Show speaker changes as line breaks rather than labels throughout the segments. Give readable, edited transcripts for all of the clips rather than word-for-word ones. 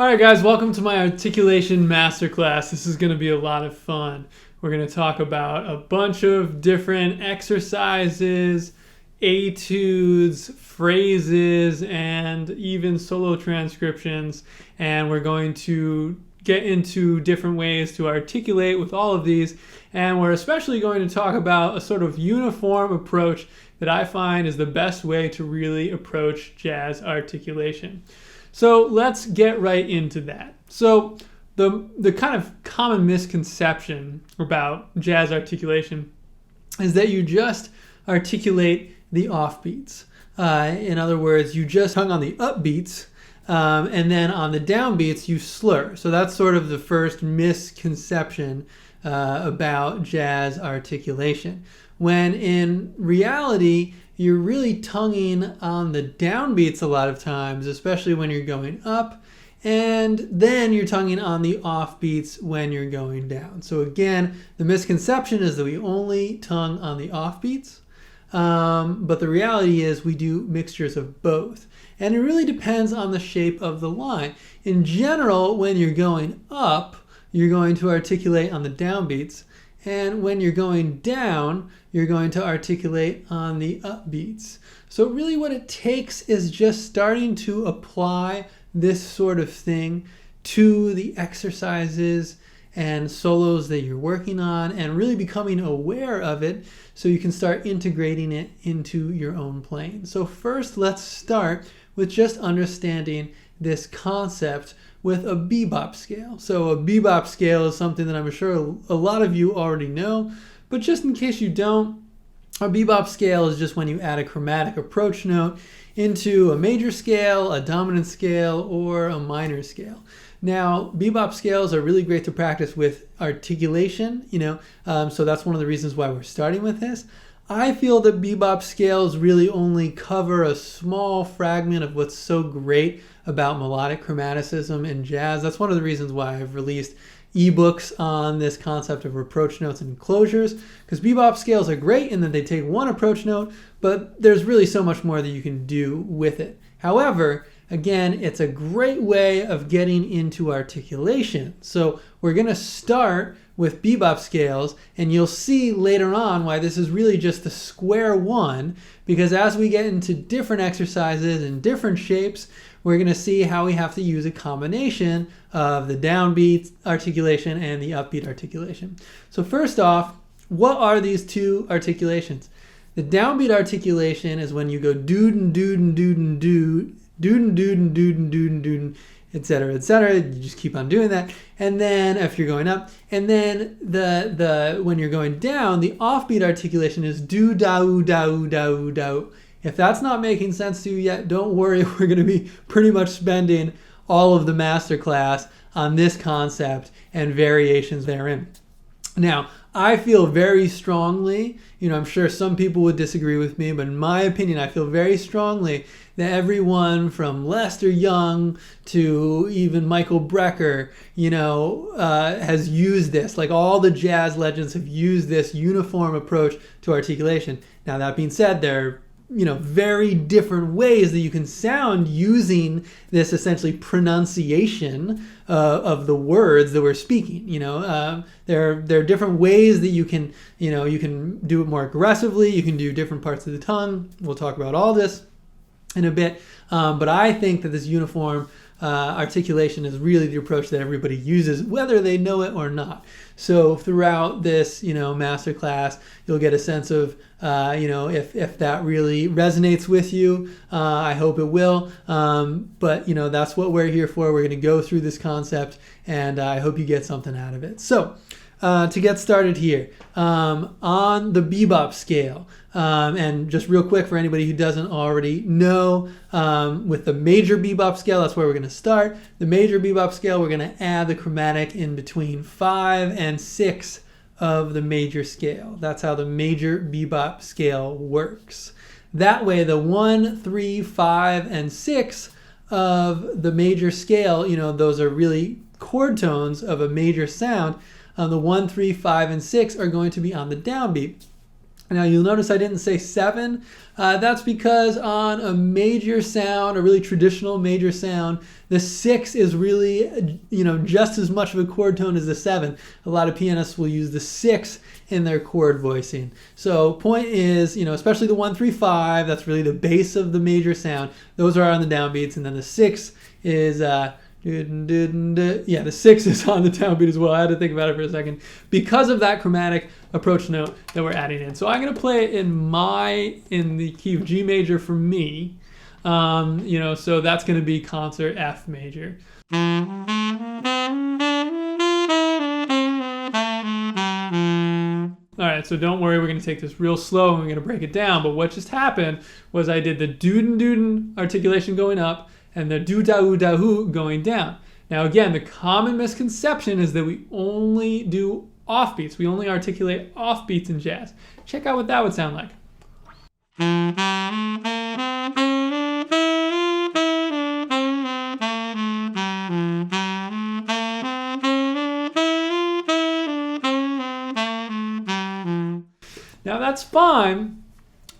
All right, guys, welcome to my articulation masterclass. This is going to be a lot of fun. We're going to talk about a bunch of different exercises, etudes, phrases, and even solo transcriptions. And we're going to get into different ways to articulate with all of these. And we're especially going to talk about a sort of uniform approach that I find is the best way to really approach jazz articulation. So let's get right into that. So the kind of common misconception about jazz articulation is that you just articulate the offbeats. In other words, you just hung on the upbeats, and then on the downbeats you slur. So that's sort of the first misconception about jazz articulation. When in reality, you're really tonguing on the downbeats a lot of times, especially when you're going up, and then you're tonguing on the offbeats when you're going down. So again, the misconception is that we only tongue on the offbeats, but the reality is we do mixtures of both. And it really depends on the shape of the line. In general, when you're going up, you're going to articulate on the downbeats. And when you're going down, you're going to articulate on the upbeats. So really what it takes is just starting to apply this sort of thing to the exercises and solos that you're working on and really becoming aware of it so you can start integrating it into your own playing. So first, let's start with just understanding this concept with a bebop scale. So a bebop scale is something that I'm sure a lot of you already know, but just in case you don't, a bebop scale is just when you add a chromatic approach note into a major scale, a dominant scale, or a minor scale. Now, bebop scales are really great to practice with articulation, so that's one of the reasons why we're starting with this. I feel that bebop scales really only cover a small fragment of what's so great about melodic chromaticism in jazz. That's one of the reasons why I've released ebooks on this concept of approach notes and closures, because bebop scales are great in that they take one approach note, but there's really so much more that you can do with it. However, again, it's a great way of getting into articulation. So we're going to start with bebop scales, and you'll see later on why this is really just the square one, because as we get into different exercises and different shapes, we're going to see how we have to use a combination of the downbeat articulation and the upbeat articulation. So first off, what are these two articulations? The downbeat articulation is when you go doodin, doodin, doodin, dood, doodin, doodin, doodin, doodin, doodin, etc., etc. You just keep on doing that. And then if you're going up, and then the when you're going down, the offbeat articulation is do dau dau dau dau. If that's not making sense to you yet, don't worry. We're going to be pretty much spending all of the masterclass on this concept and variations therein. Now, I feel very strongly, I'm sure some people would disagree with me, but in my opinion, I feel very strongly that everyone from Lester Young to even Michael Brecker, has used this. Like all the jazz legends have used this uniform approach to articulation. Now, that being said, there are very different ways that you can sound using this essentially pronunciation of the words that we're speaking. There are different ways that you can do it more aggressively. You can do different parts of the tongue. We'll talk about all this in a bit. But I think that this uniform articulation is really the approach that everybody uses, whether they know it or not. So throughout this, masterclass, you'll get a sense of, if that really resonates with you. I hope it will. But that's what we're here for. We're going to go through this concept, and I hope you get something out of it. So to get started here, on the bebop scale, and just real quick for anybody who doesn't already know, with the major bebop scale, that's where we're going to start. The major bebop scale, we're going to add the chromatic in between 5 and 6 of the major scale. That's how the major bebop scale works. That way, the 1, 3, 5, and 6 of the major scale, those are really chord tones of a major sound. The 1, 3, 5, and 6 are going to be on the downbeat. Now you'll notice I didn't say 7. That's because on a major sound, a really traditional major sound, the 6 is really, just as much of a chord tone as the 7. A lot of pianists will use the 6 in their chord voicing. So point is, especially the 1, 3, 5, that's really the base of the major sound. Those are on the downbeats, and then the 6 is the 6 is on the downbeat as well. I had to think about it for a second because of that chromatic approach note that we're adding in. So I'm going to play it in the key of G major for me. So that's going to be concert F major. All right, so don't worry, we're going to take this real slow and we're going to break it down. But what just happened was I did the doo-dun articulation going up and the do-da-oo-da-hoo going down. Now again, the common misconception is that we only do offbeats. We only articulate offbeats in jazz. Check out what that would sound like. Now that's fine,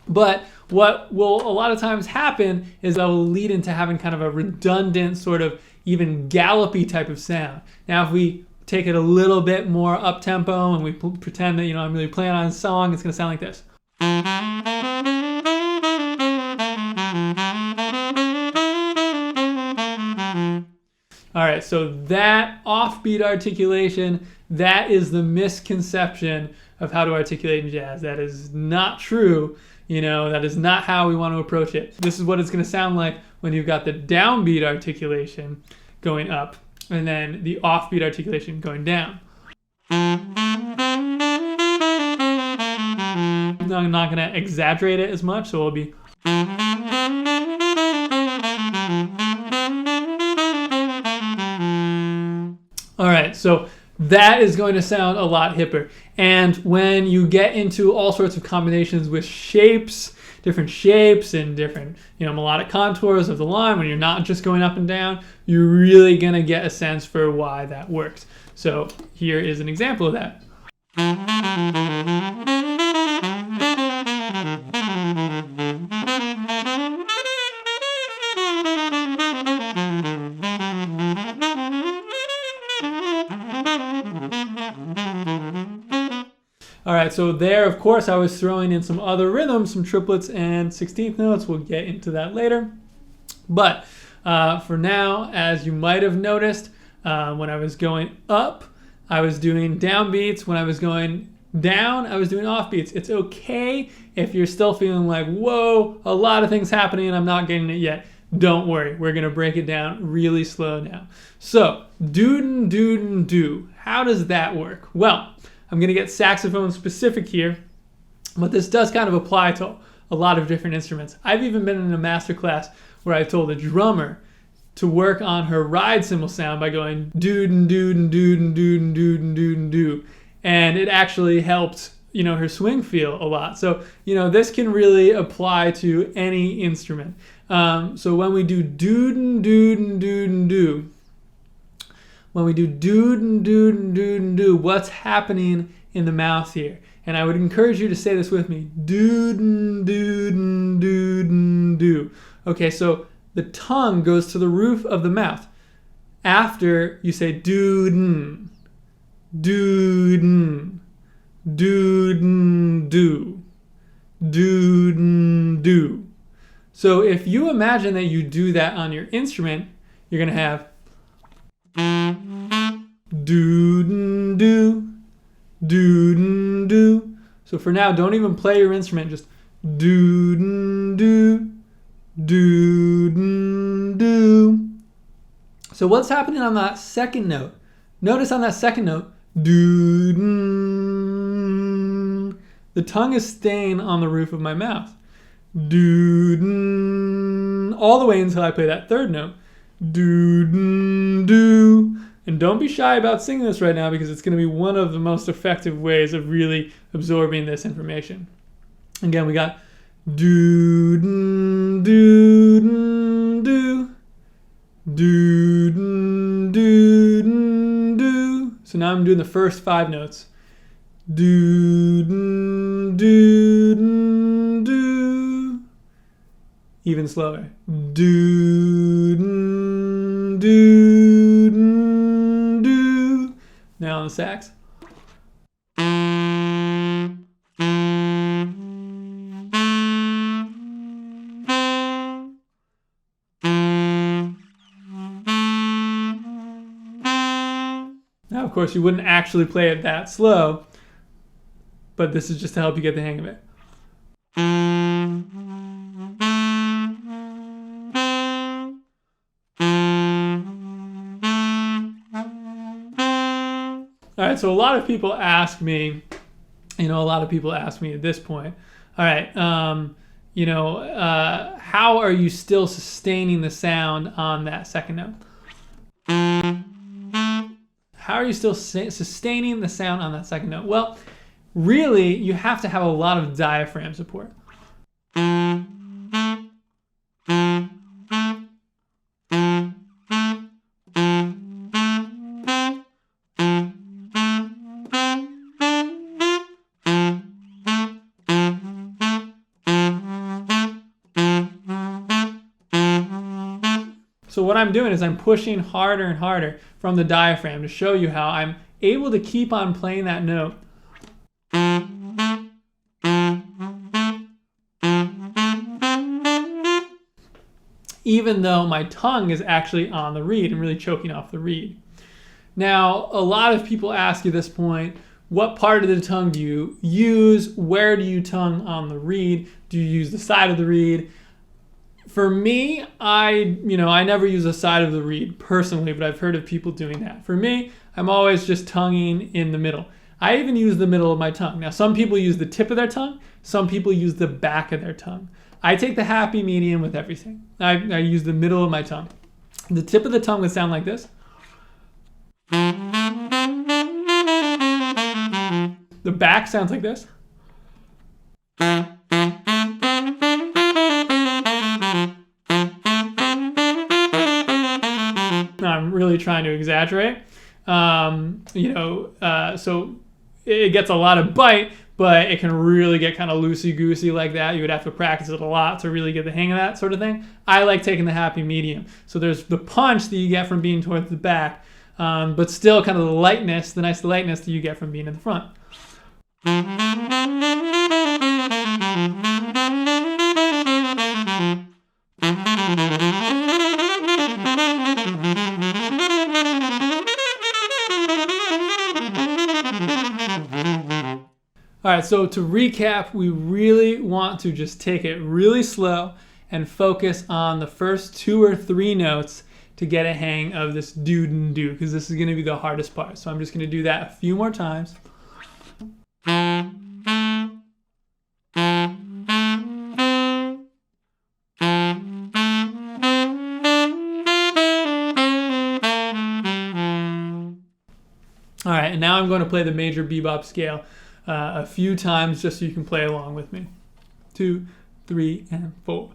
but what will a lot of times happen is that will lead into having kind of a redundant sort of even gallopy type of sound. Now if we take it a little bit more up tempo and we pretend that I'm really playing on a song, it's going to sound like this. All right, so that offbeat articulation, that is the misconception of how to articulate in jazz. That is not true. That is not how we want to approach it. This is what it's going to sound like when you've got the downbeat articulation going up and then the offbeat articulation going down. I'm not going to exaggerate it as much, so it'll be. All right, so that is going to sound a lot hipper. And when you get into all sorts of combinations with shapes, different shapes and different melodic contours of the line, when you're not just going up and down, you're really going to get a sense for why that works. So here is an example of that. All right, so there, of course, I was throwing in some other rhythms, some triplets and 16th notes. We'll get into that later. But for now, as you might have noticed, when I was going up, I was doing downbeats. When I was going down, I was doing offbeats. It's okay if you're still feeling like, whoa, a lot of things happening and I'm not getting it yet. Don't worry, we're going to break it down really slow now. So, do. How does that work? Well, I'm going to get saxophone specific here, but this does kind of apply to a lot of different instruments. I've even been in a master class where I told a drummer to work on her ride cymbal sound by going do. And it actually helped, her swing feel a lot. So, this can really apply to any instrument. So when we do do, when we do do, what's happening in the mouth here? And I would encourage you to say this with me. Do. Okay, so the tongue goes to the roof of the mouth after you say do. So if you imagine that you do that on your instrument, you're going to have do. So for now, don't even play your instrument, just do. So what's happening on that second note? Notice on that second note, do. The tongue is staying on the roof of my mouth. Do. All the way until I play that third note. Do. And don't be shy about singing this right now because it's going to be one of the most effective ways of really absorbing this information. Again, we got do. So now I'm doing the first 5 notes. Do, do, do, do. Even slower. Do, do, do, do. Now on the sax. Now, of course, you wouldn't actually play it that slow, but this is just to help you get the hang of it. All right, so a lot of people ask me, at this point, all right, how are you still sustaining the sound on that second note? How are you still sustaining the sound on that second note? Well, really, you have to have a lot of diaphragm support. So what I'm doing is I'm pushing harder and harder from the diaphragm to show you how I'm able to keep on playing that note. Even though my tongue is actually on the reed and really choking off the reed. Now, a lot of people ask at this point, what part of the tongue do you use? Where do you tongue on the reed? Do you use the side of the reed? For me, I never use the side of the reed personally, but I've heard of people doing that. For me, I'm always just tonguing in the middle. I even use the middle of my tongue. Now, some people use the tip of their tongue. Some people use the back of their tongue. I take the happy medium with everything. I use the middle of my tongue. The tip of the tongue would sound like this. The back sounds like this. I'm really trying to exaggerate. So it gets a lot of bite, but it can really get kind of loosey-goosey like that. You would have to practice it a lot to really get the hang of that sort of thing. I like taking the happy medium. So there's the punch that you get from being towards the back, but still kind of the nice lightness that you get from being in the front. All right, so to recap, we really want to just take it really slow and focus on the first 2 or 3 notes to get a hang of this do and do, because this is going to be the hardest part. So I'm just going to do that a few more times. All right, and now I'm going to play the major bebop scale a few times just so you can play along with me. 2, 3, and 4.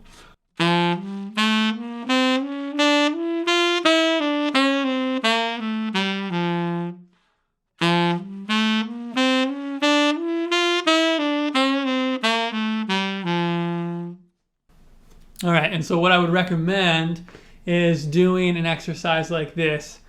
All right, and so what I would recommend is doing an exercise like this,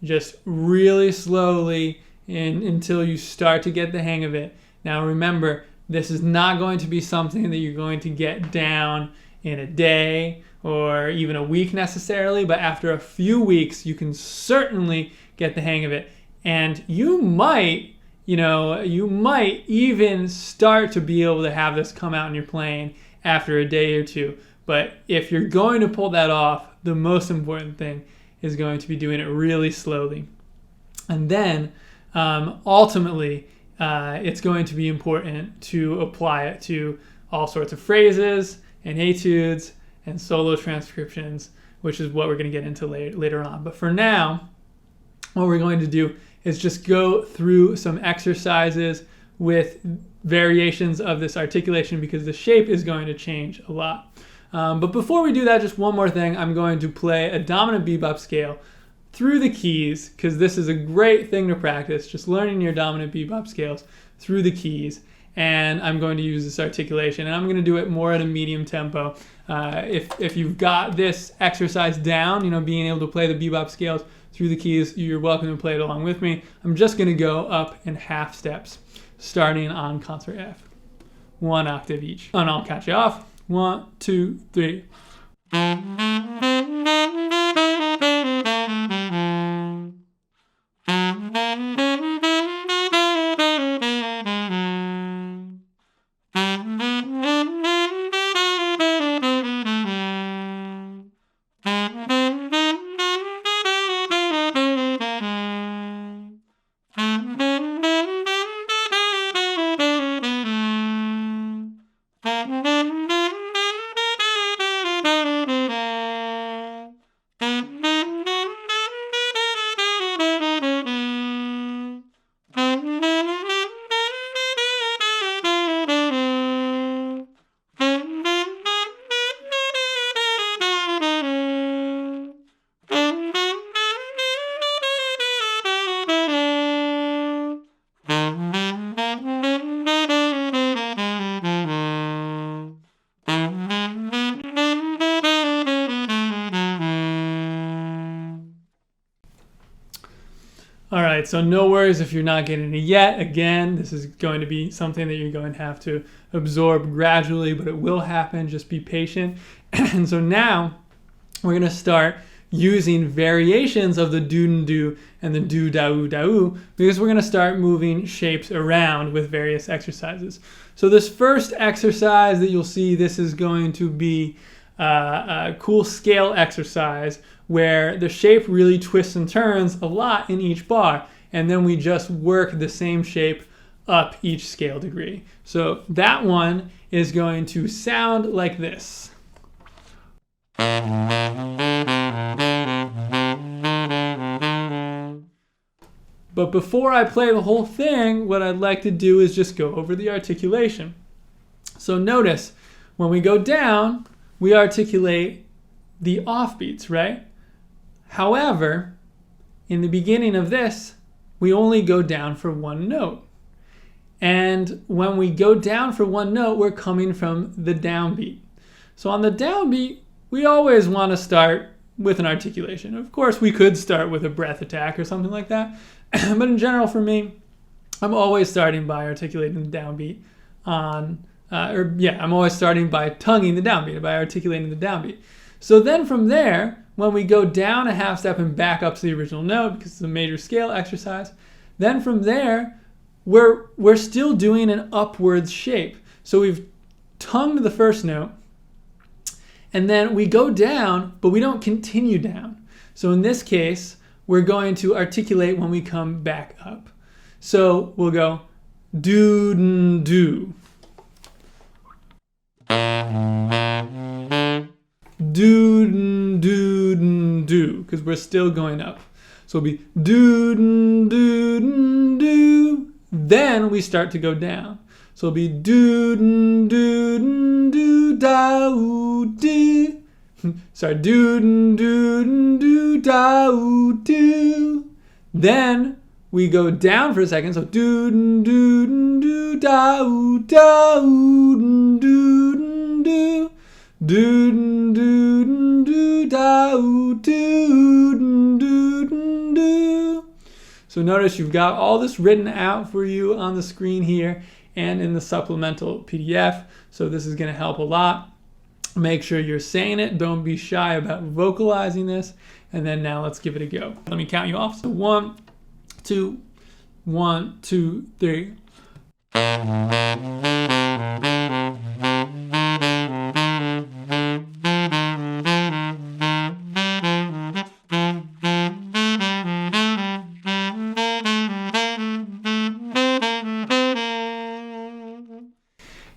just really slowly until you start to get the hang of it. Now remember, this is not going to be something that you're going to get down in a day or even a week necessarily, but after a few weeks, you can certainly get the hang of it. And you might even start to be able to have this come out in your playing after a day or two. But if you're going to pull that off, the most important thing is going to be doing it really slowly. And then ultimately, it's going to be important to apply it to all sorts of phrases and etudes and solo transcriptions, which is what we're going to get into later on. But for now, what we're going to do is just go through some exercises with variations of this articulation, because the shape is going to change a lot. But before we do that, just one more thing. I'm going to play a dominant bebop scale through the keys, because this is a great thing to practice, just learning your dominant bebop scales through the keys. And I'm going to use this articulation, and I'm going to do it more at a medium tempo. If you've got this exercise down, being able to play the bebop scales through the keys, you're welcome to play it along with me. I'm just going to go up in half steps, starting on concert F. 1 octave each. And I'll catch you off. 1, 2, 3. All right, so no worries if you're not getting it yet. Again, this is going to be something that you're going to have to absorb gradually, but it will happen. Just be patient. And so now we're going to start using variations of the do-do and the do-da-oo-da-oo, because we're going to start moving shapes around with various exercises. So this first exercise that you'll see, this is going to be a cool scale exercise where the shape really twists and turns a lot in each bar, and then we just work the same shape up each scale degree. So that one is going to sound like this. But before I play the whole thing, what I'd like to do is just go over the articulation. So notice, when we go down, we articulate the offbeats, right? However, in the beginning of this, we only go down for one note. And when we go down for one note, we're coming from the downbeat. So on the downbeat, we always want to start with an articulation. Of course, we could start with a breath attack or something like that. But in general, for me, I'm always starting by articulating the downbeat I'm always starting by tonguing the downbeat, by articulating the downbeat. So then from there, when we go down a half step and back up to the original note, because it's a major scale exercise, then from there, we're still doing an upwards shape. So we've tongued the first note, and then we go down, but we don't continue down. So in this case, we're going to articulate when we come back up. So we'll go do-do. Do-do-do-do, because we're still going up. So it'll be do-do-do-do. Then we start to go down. So it'll be do-do-do-do-da-oo-do. Sorry, do-do-do-do-da-oo-do. Then we go down for a second. So do-do-do-do-da-oo-da-oo-do-do. Do-do-do-do-da-oo-do-do-do. So notice you've got all this written out for you on the screen here and in the supplemental PDF. So this is going to help a lot. Make sure you're saying it. Don't be shy about vocalizing this. And then now let's give it a go. Let me count you off. So 1, 2, 1, 2, 3.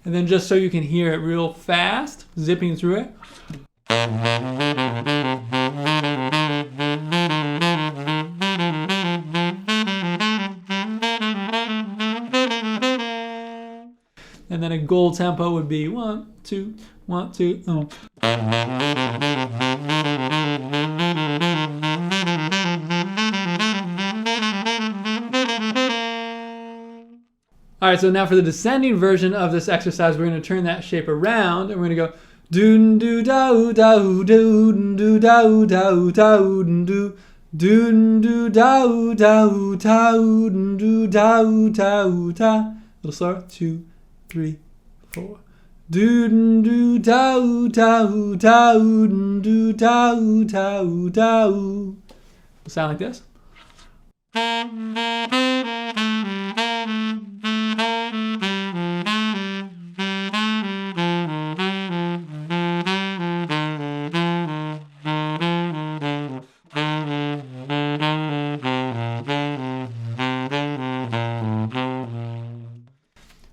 And then just so you can hear it real fast, zipping through it. And then a goal tempo would be 1, 2, 1, 2. All right, so now for the descending version of this exercise, we're going to turn that shape around, and we're going to go doon do da da doon do da da doon do doon do da da doon do da da da. A little slower. 2, 3, 4. Doon do da da doon do da da da. It'll sound like this.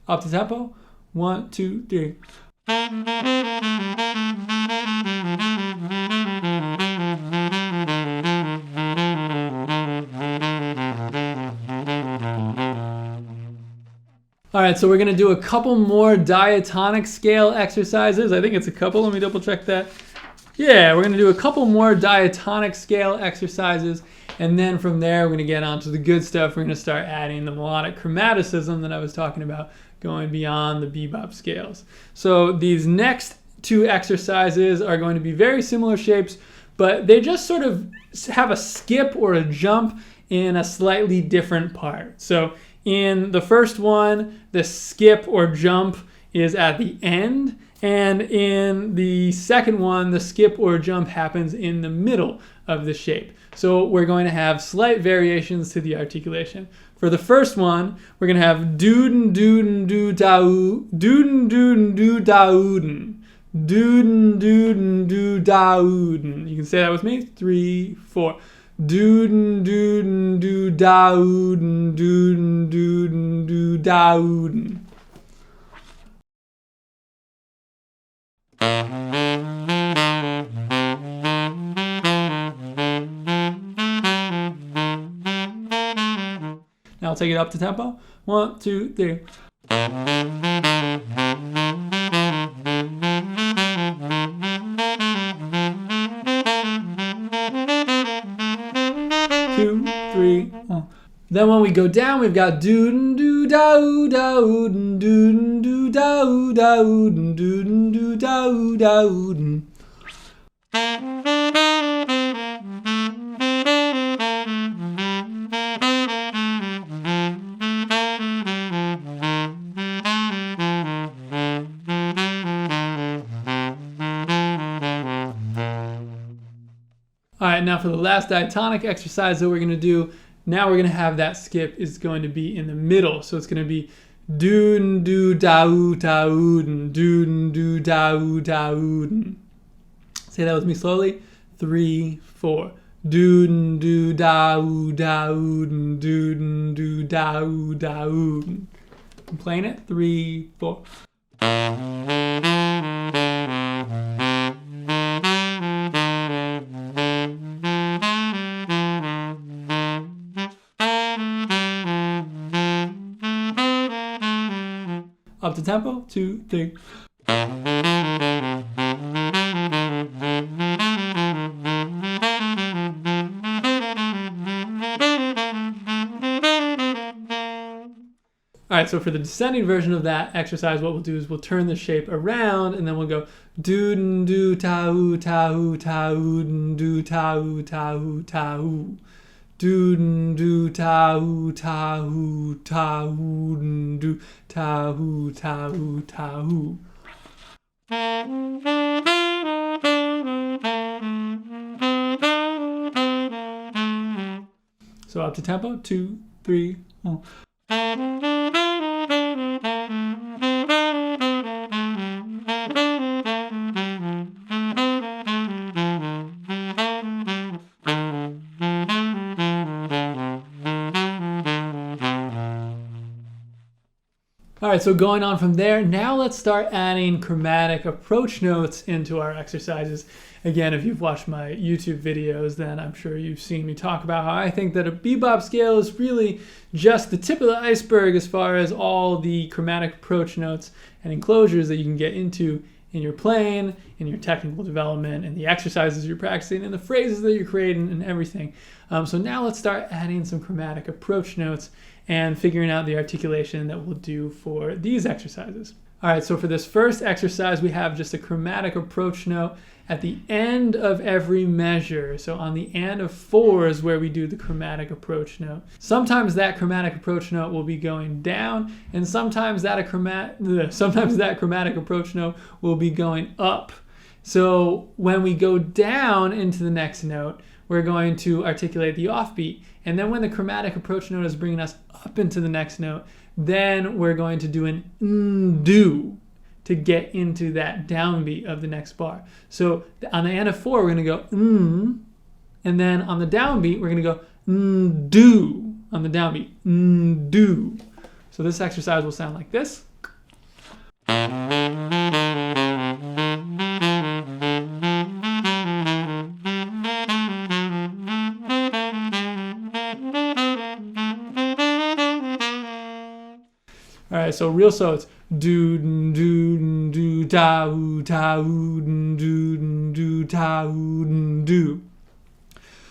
Up to tempo. 1, 2, 3. All right, so we're going to do a couple more diatonic scale exercises. I think it's a couple. Let me double check that. Yeah, we're going to do a couple more diatonic scale exercises. And then from there, we're going to get on to the good stuff. We're going to start adding the melodic chromaticism that I was talking about, going beyond the bebop scales. So these next two exercises are going to be very similar shapes, but they just sort of have a skip or a jump in a slightly different part. So in the first one, the skip or jump is at the end. And in the second one, the skip or jump happens in the middle of the shape. So we're going to have slight variations to the articulation. For the first one, we're going to have doodin doodin doo dao, doodin doodin doo daoodin, doodin doodin doo daoodin. You can say that with me. 3, 4. Doodin doodin doo daoodin, doodin doodin doo daoodin. Now I'll take it up to tempo. 1, 2, 3. 2, 3. Then when we go down, we've got doodin doo dao daoodin, doodin doo dao daoodin, doodin doo dao daoodin. All right, now for the last diatonic exercise that we're going to do, now we're going to have that skip is going to be in the middle. So it's going to be doon doo dao daoodin, doon doo dao daoodin. Say that with me slowly. 3, 4. Doon doo dao daoodin, doon doo dao daoodin. I'm playing it. 3, 4. Up to tempo. 2, 3. All right, so for the descending version of that exercise, what we'll do is we'll turn the shape around, and then we'll go doodin doo tau tau taoodin doo tau tau tau. Doodin doo tau tau taoodin doo tau tau tau. So up to tempo. 2, 3, 4. All right, so going on from there, now let's start adding chromatic approach notes into our exercises. Again, if you've watched my YouTube videos, then I'm sure you've seen me talk about how I think that a bebop scale is really just the tip of the iceberg as far as all the chromatic approach notes and enclosures that you can get into in your playing, in your technical development, and the exercises you're practicing, and the phrases that you're creating, and everything. So now let's start adding some chromatic approach notes and figuring out the articulation that we'll do for these exercises. All right, so for this first exercise, we have just a chromatic approach note at the end of every measure. So on the end of 4 is where we do the chromatic approach note. Sometimes that chromatic approach note will be going down, and sometimes that chromatic approach note will be going up. So when we go down into the next note, we're going to articulate the offbeat. And then when the chromatic approach note is bringing us up into the next note, then we're going to do an do to get into that downbeat of the next bar. So on the end of 4, we're going to go and then on the downbeat, we're going to go do on the downbeat, do. So this exercise will sound like this. All right, so real slow, it's do do do da do do da do.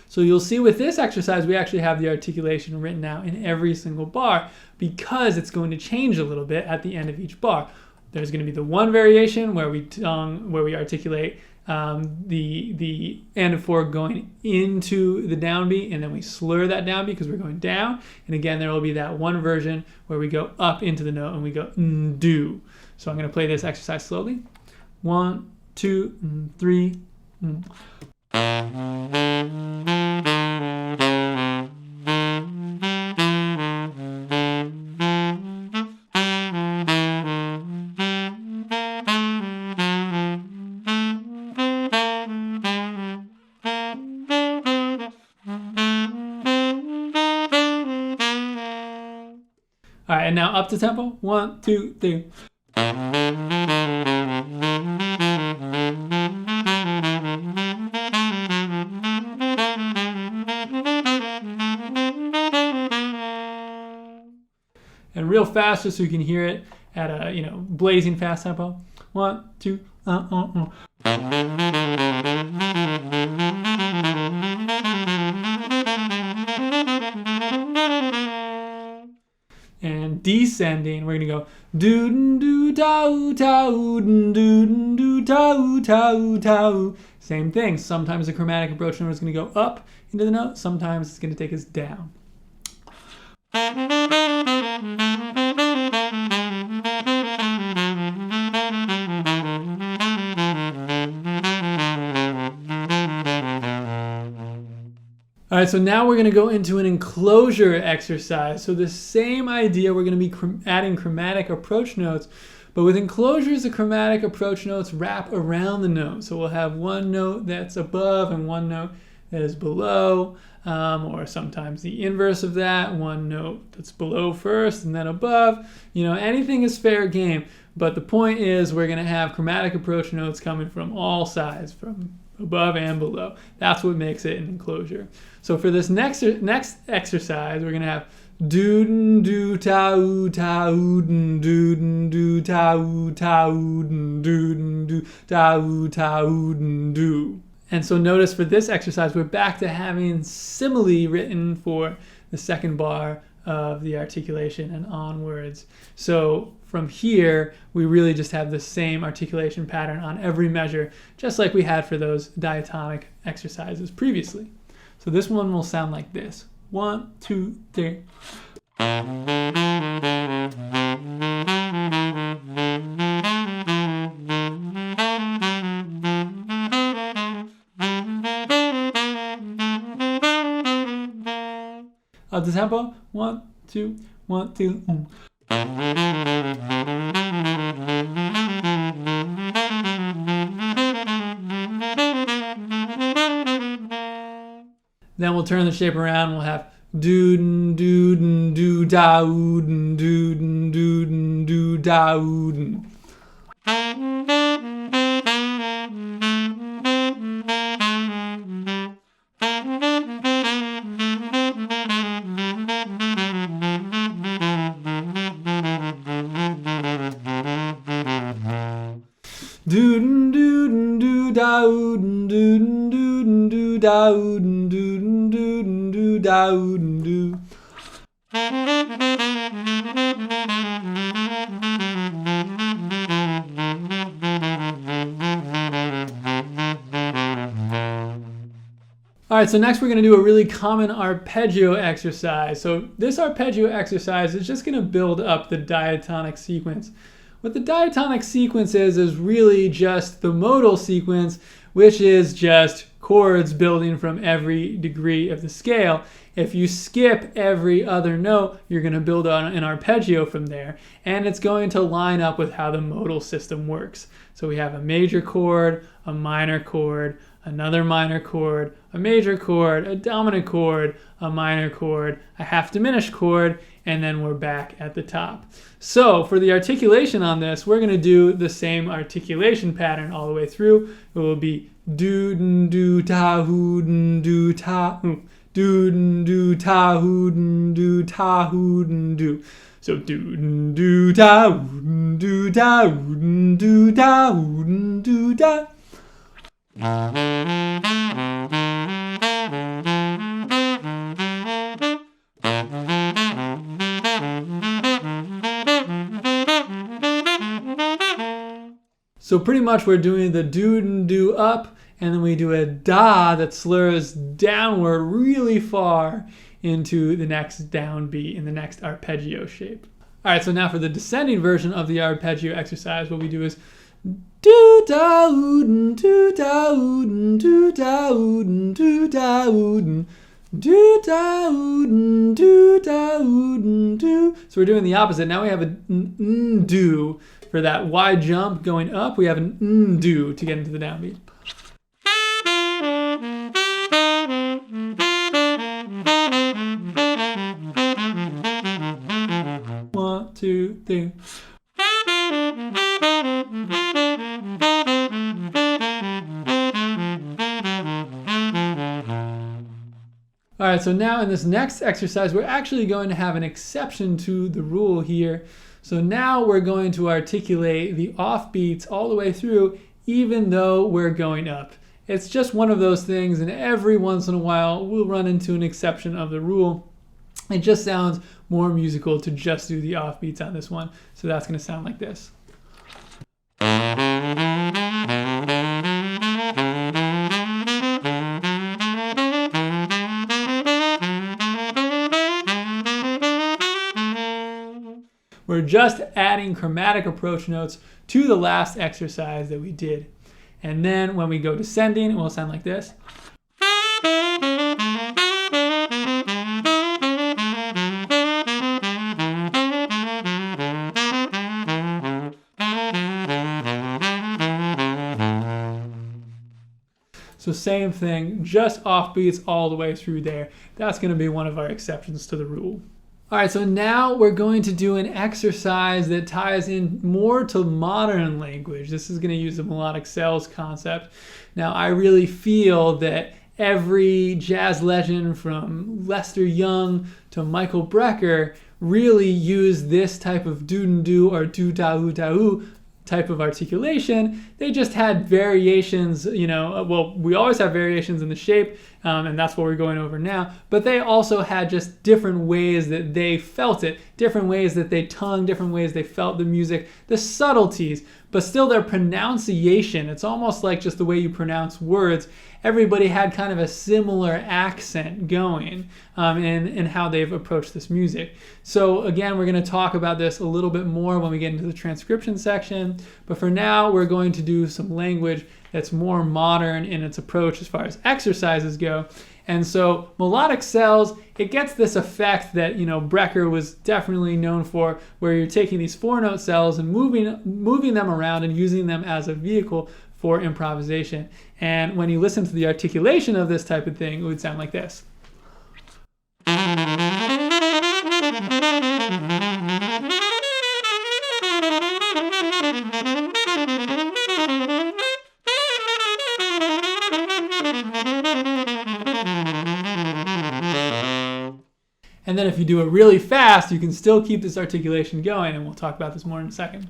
So you'll see with this exercise, we actually have the articulation written out in every single bar because it's going to change a little bit at the end of each bar. There's going to be the one variation where we articulate the end of 4 going into the downbeat, and then we slur that downbeat because we're going down. And again, there will be that one version where we go up into the note and we go do. So I'm going to play this exercise slowly. 1, 2, 3. All right, and now up to tempo. 1, 2, 3. And real fast, just so you can hear it at a blazing fast tempo. 1, 2. And descending, we're gonna go do do da da do do da da da. Same thing. Sometimes the chromatic approach note is gonna go up into the note. Sometimes it's gonna take us down. All right, so now we're going to go into an enclosure exercise. So the same idea, we're going to be adding chromatic approach notes, but with enclosures, the chromatic approach notes wrap around the note. So we'll have one note that's above and one note that is below, or sometimes the inverse of that, one note that's below first and then above. Anything is fair game, but the point is we're going to have chromatic approach notes coming from all sides, from above and below. That's what makes it an enclosure. So for this next exercise, we're going to have do do ta ta do do ta ta do do ta ta do. And so notice for this exercise, we're back to having simile written for the second bar of the articulation and onwards. So from here, we really just have the same articulation pattern on every measure, just like we had for those diatonic exercises previously. So this one will sound like this. 1, 2, 3. Up the tempo. 1, 2, 1, 2. Then we'll turn the shape around. We'll have do do do da do do do da. Doodin doodin doo doodin doodin doodin doo doodin doodin doodin doo doodin doo. All right, so next we're going to do a really common arpeggio exercise. So this arpeggio exercise is just going to build up the diatonic sequence. What the diatonic sequence is really just the modal sequence, which is just chords building from every degree of the scale. If you skip every other note, you're going to build on an arpeggio from there, and it's going to line up with how the modal system works. So we have a major chord, a minor chord, another minor chord, a major chord, a dominant chord, a minor chord, a half diminished chord, and then we're back at the top. So for the articulation on this, we're going to do the same articulation pattern all the way through. It will be doo doo ta hoo doo ta doo doo ta hoo doo ta hoo doo. So doo doo ta doo ta doo ta doo ta. So pretty much we're doing the do and do up, and then we do a da that slurs downward really far into the next downbeat in the next arpeggio shape. All right, so now for the descending version of the arpeggio exercise, what we do is do da oodin, do da oodin, do da oodin, do da oodin, do da oodin, do da oodin, do. So we're doing the opposite. Now we have a do for that wide jump going up. We have an do to get into the downbeat. 1, 2, 3. All right, so now in this next exercise, we're actually going to have an exception to the rule here. So now we're going to articulate the offbeats all the way through, even though we're going up. It's just one of those things, and every once in a while, we'll run into an exception of the rule. It just sounds more musical to just do the offbeats on this one. So that's going to sound like this. We're just adding chromatic approach notes to the last exercise that we did. And then when we go descending, it will sound like this. So same thing, just offbeats all the way through there. That's going to be one of our exceptions to the rule. All right, so now we're going to do an exercise that ties in more to modern language. This is going to use the melodic cells concept. Now, I really feel that every jazz legend from Lester Young to Michael Brecker really used this type of do-do or do-da-oo-da-oo type of articulation. They just had variations, well, we always have variations in the shape, and that's what we're going over now, but they also had just different ways that they felt it, different ways that they tongued, different ways they felt the music, the subtleties, but still their pronunciation. It's almost like just the way you pronounce words. Everybody had kind of a similar accent going in how they've approached this music. So again, we're going to talk about this a little bit more when we get into the transcription section. But for now, we're going to do some language that's more modern in its approach as far as exercises go. And so melodic cells, it gets this effect that Brecker was definitely known for, where you're taking these 4-note cells and moving them around and using them as a vehicle for improvisation. And when you listen to the articulation of this type of thing, it would sound like this. And then if you do it really fast, you can still keep this articulation going, and we'll talk about this more in a second.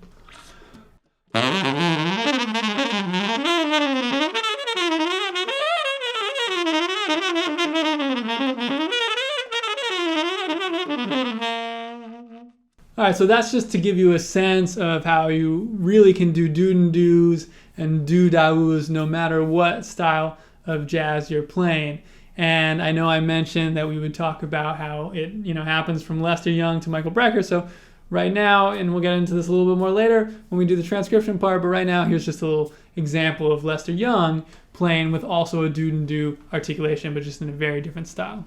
All right, so that's just to give you a sense of how you really can do doo-doo-doos and doo-da-oos no matter what style of jazz you're playing. And I know I mentioned that we would talk about how it happens from Lester Young to Michael Brecker. So right now, and we'll get into this a little bit more later when we do the transcription part, but right now here's just a little example of Lester Young playing with also a doo-doo-doo articulation, but just in a very different style.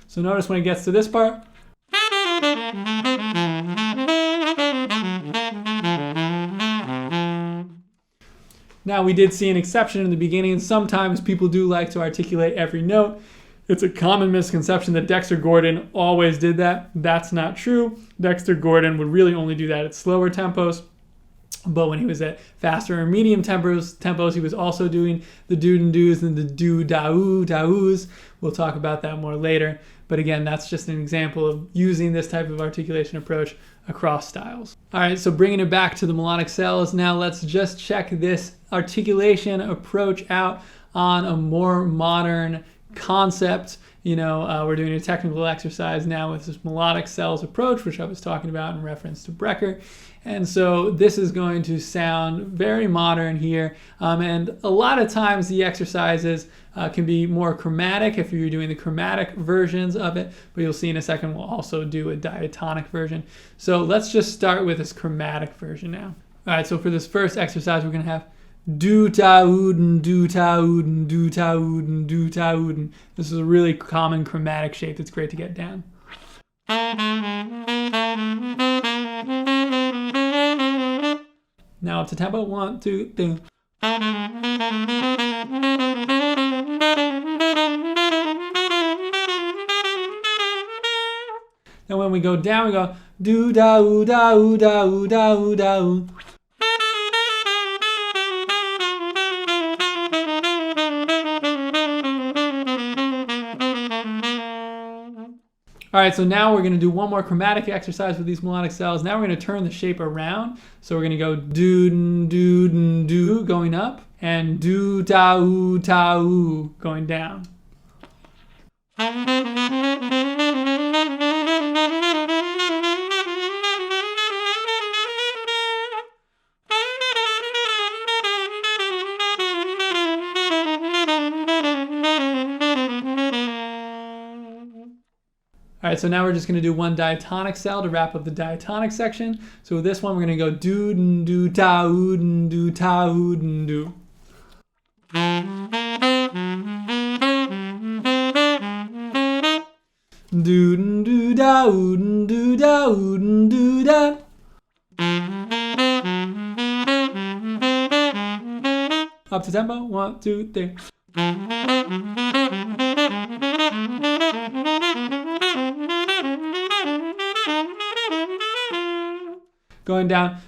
So notice when it gets to this part. Now we did see an exception in the beginning. Sometimes people do like to articulate every note. It's a common misconception that Dexter Gordon always did that. That's not true. Dexter Gordon would really only do that at slower tempos. But when he was at faster or medium tempos, he was also doing the doo-doo-doos and the doo-da-oo-da-oos. We'll talk about that more later. But again, that's just an example of using this type of articulation approach across styles. All right, so bringing it back to the melodic cells, now let's just check this articulation approach out on a more modern concept. We're doing a technical exercise now with this melodic cells approach, which I was talking about in reference to Brecker. And so this is going to sound very modern here. And a lot of times the exercises can be more chromatic if you're doing the chromatic versions of it, but you'll see in a second we'll also do a diatonic version. So let's just start with this chromatic version now. All right, so for this first exercise, we're going to have do-ta-oodin, do-ta-oodin, do-ta-oodin, do-ta-oodin. This is a really common chromatic shape that's great to get down. Now up to tempo, 1, 2, 3. And when we go down, we go do-da-oo-da-oo-da-oo-da-oo-da-oo. All right, so now we're going to do one more chromatic exercise with these melodic cells. Now we're going to turn the shape around. So we're going to go do-do-do-do going up and do-da-oo-da-oo going down. All right, so now we're just going to do one diatonic cell to wrap up the diatonic section. So with this one, we're going to go do-do-ta-oo-do-ta-oo-do. Do-do-da-oo-do-da-oo-do-da. Up to tempo, 1, 2, 3. Going down.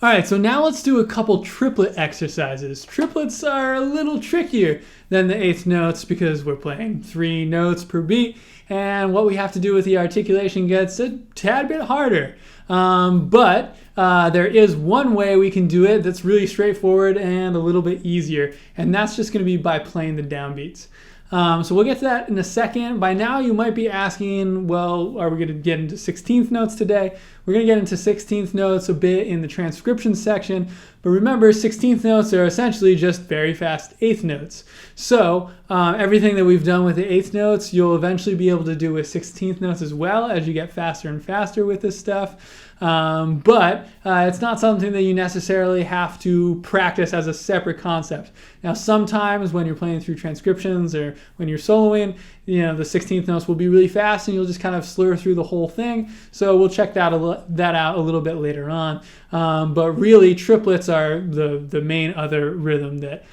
All right, so now let's do a couple triplet exercises. Triplets are a little trickier than the eighth notes because we're playing 3 notes per beat, and what we have to do with the articulation gets a tad bit harder. But there is one way we can do it that's really straightforward and a little bit easier, and that's just going to be by playing the downbeats. So we'll get to that in a second. By now you might be asking, well, are we going to get into 16th notes today? We're going to get into 16th notes a bit in the transcription section, but remember 16th notes are essentially just very fast 8th notes. So everything that we've done with the 8th notes, you'll eventually be able to do with 16th notes as well as you get faster and faster with this stuff. But it's not something that you necessarily have to practice as a separate concept. Now, sometimes when you're playing through transcriptions or when you're soloing, the 16th notes will be really fast and you'll just kind of slur through the whole thing. So we'll check that out a little bit later on. But really, triplets are the main other rhythm that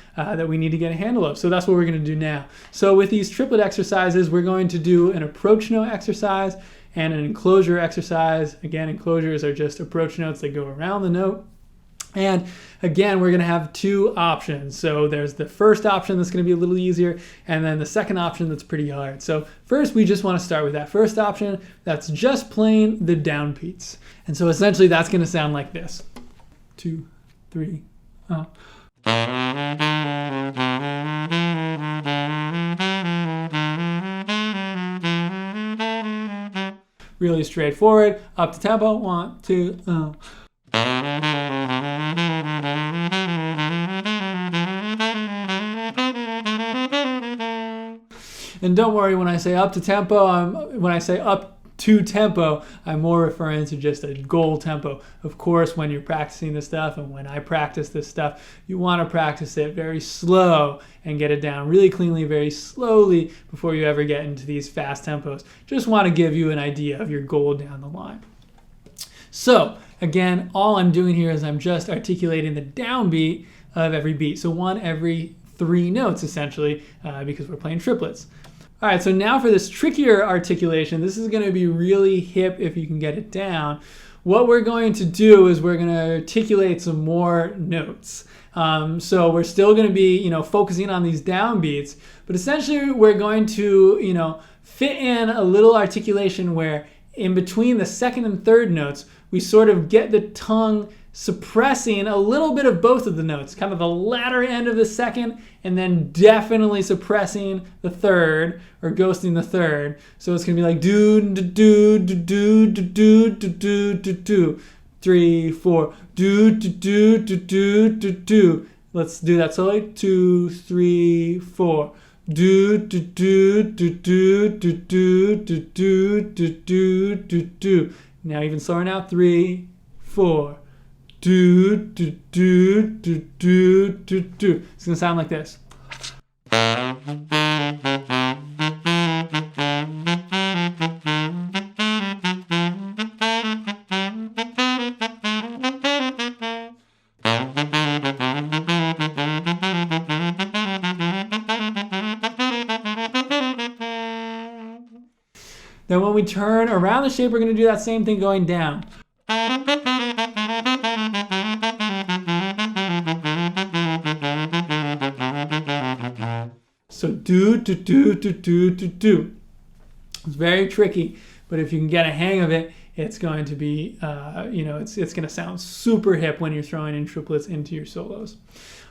we need to get a handle of. So that's what we're going to do now. So with these triplet exercises, we're going to do an approach note exercise and an enclosure exercise. Again, enclosures are just approach notes that go around the note. And again, we're going to have two options. So there's the first option that's going to be a little easier, and then the second option that's pretty hard. So first, we just want to start with that first option. That's just plain the downbeats. And so essentially, that's going to sound like this. 2, 3, Really straightforward. Up to tempo. 1, 2, And don't worry, when I say up to tempo, when I say up to tempo, I'm more referring to just a goal tempo. Of course, when you're practicing this stuff, and when I practice this stuff, you want to practice it very slow and get it down really cleanly, very slowly before you ever get into these fast tempos. Just want to give you an idea of your goal down the line. So again, all I'm doing here is I'm just articulating the downbeat of every beat. So one every 3 notes essentially, because we're playing triplets. All right, so now for this trickier articulation, this is going to be really hip if you can get it down. What we're going to do is we're going to articulate some more notes. So we're still going to be, focusing on these downbeats, but essentially we're going to, fit in a little articulation where in between the second and third notes, we sort of get the tongue suppressing a little bit of both of the notes, kind of the latter end of the second, and then definitely suppressing the third or ghosting the third. So it's gonna be like do do do do do do do do do do 3 4 do do do do do do do. Let's do that slowly. 2 3 4 do do do do do do do do do do do do. Now even slower now. 3 4 do do do do do do do. It's gonna sound like this. Then when we turn around the shape, we're going to do that same thing going down. So do, do, do, do, do, do, do. It's very tricky, but if you can get a hang of it, it's going to be, it's going to sound super hip when you're throwing in triplets into your solos.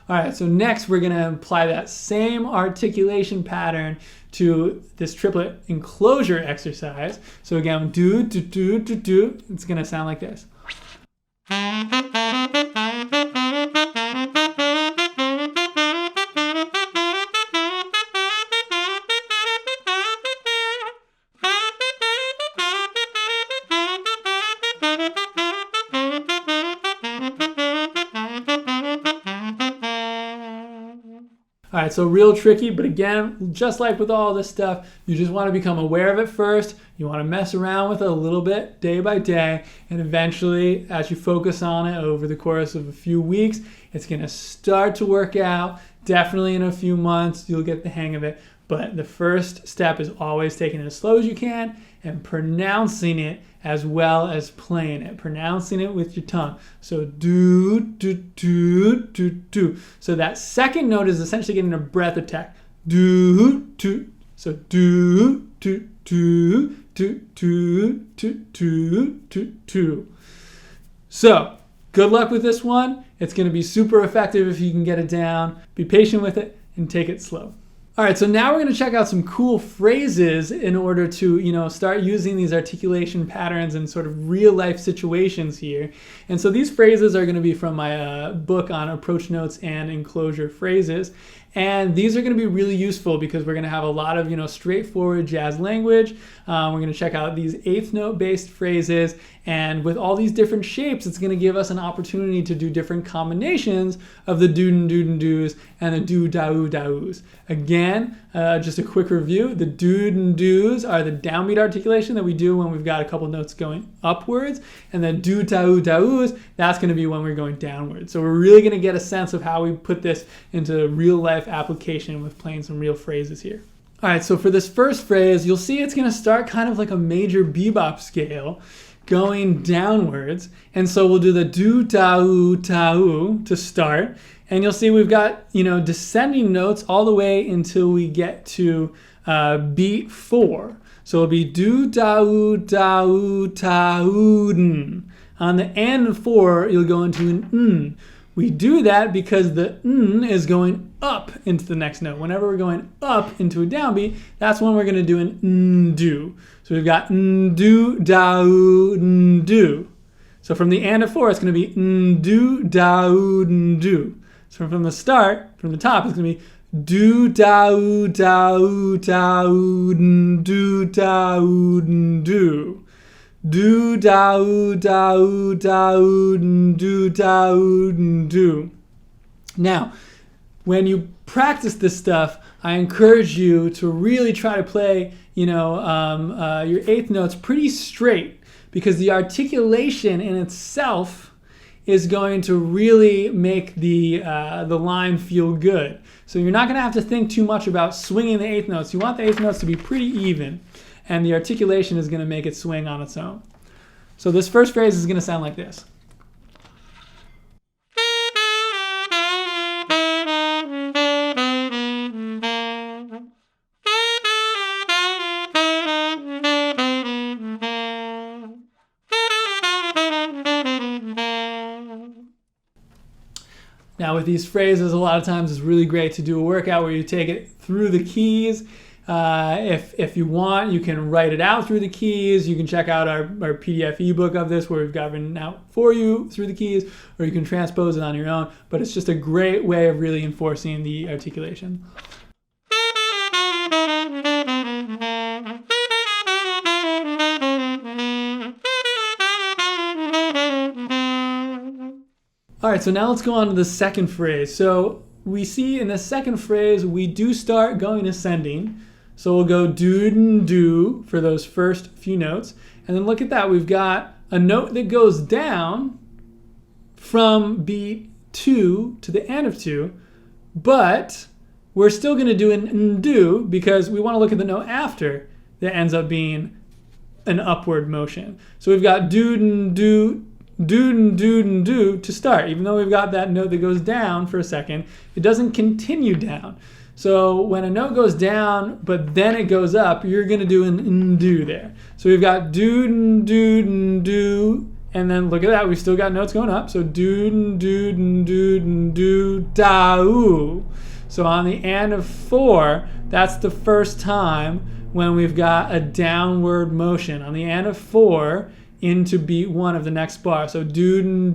All right, so next we're going to apply that same articulation pattern to this triplet enclosure exercise. So again, do, do, do, do, do. It's going to sound like this. All right, so real tricky, but again, just like with all this stuff, you just want to become aware of it first. You want to mess around with it a little bit day by day, and eventually, as you focus on it over the course of a few weeks, it's going to start to work out. Definitely in a few months, you'll get the hang of it. But the first step is always taking it as slow as you can and pronouncing it as well as playing it, pronouncing it with your tongue. So do, do, do, do, do. So that second note is essentially getting a breath attack. Do, do. So do, do, do, do, do, do, do, do, do. So good luck with this one. It's going to be super effective if you can get it down. Be patient with it and take it slow. All right, so now we're going to check out some cool phrases in order to, start using these articulation patterns in sort of real life situations here. And so these phrases are going to be from my book on approach notes and enclosure phrases. And these are going to be really useful because we're going to have a lot of, straightforward jazz language. We're going to check out these eighth note based phrases. And with all these different shapes, it's going to give us an opportunity to do different combinations of the do-and-do-and-do's and the do-da-oo-da-oos. Again, just a quick review. The do-and-do's are the downbeat articulation that we do when we've got a couple notes going upwards. And then do-da-oo-da-oos, that's going to be when we're going downwards. So we're really going to get a sense of how we put this into real life application with playing some real phrases here. All right, so for this first phrase, you'll see it's going to start kind of like a major bebop scale. going downwards. And so we'll do the do, da, ta, to start. And you'll see we've got, descending notes all the way until we get to beat 4. So it'll be do, da, ta, n. On the end of 4, you'll go into an n. We do that because the n is going up into the next note. Whenever we're going up into a downbeat, that's when we're going to do an n-do. So we've got n-do, da-oo, n-do. So from the end of 4, it's going to be n-do, da-oo, n-do. So from the start, from the top, it's going to be do, da-oo, da-oo, da-oo, n-do, da-oo, n-do. Do, da, da, da, do, da, do. Now, when you practice this stuff, I encourage you to really try to play, your eighth notes pretty straight, because the articulation in itself is going to really make the line feel good. So you're not going to have to think too much about swinging the eighth notes. You want the eighth notes to be pretty even, and the articulation is going to make it swing on its own. So this first phrase is going to sound like this. Now with these phrases, a lot of times it's really great to do a workout where you take it through the keys. If you want, you can write it out through the keys. You can check out our PDF ebook of this where we've got written out for you through the keys, or you can transpose it on your own. But it's just a great way of really enforcing the articulation. All right, so now let's go on to the second phrase. So we see in the second phrase, we do start going ascending. So we'll go do for those first few notes. And then look at that. We've got a note that goes down from beat 2 to the end of 2. But we're still going to do an do because we want to look at the note after that ends up being an upward motion. So we've got do to start. Even though we've got that note that goes down for a second, it doesn't continue down. So when a note goes down, but then it goes up, you're going to do an do there. So we've got do, and then look at that, we've still got notes going up. So do, da-oo. So on the end of 4, that's the first time when we've got a downward motion. On the end of 4, into beat 1 of the next bar. So do,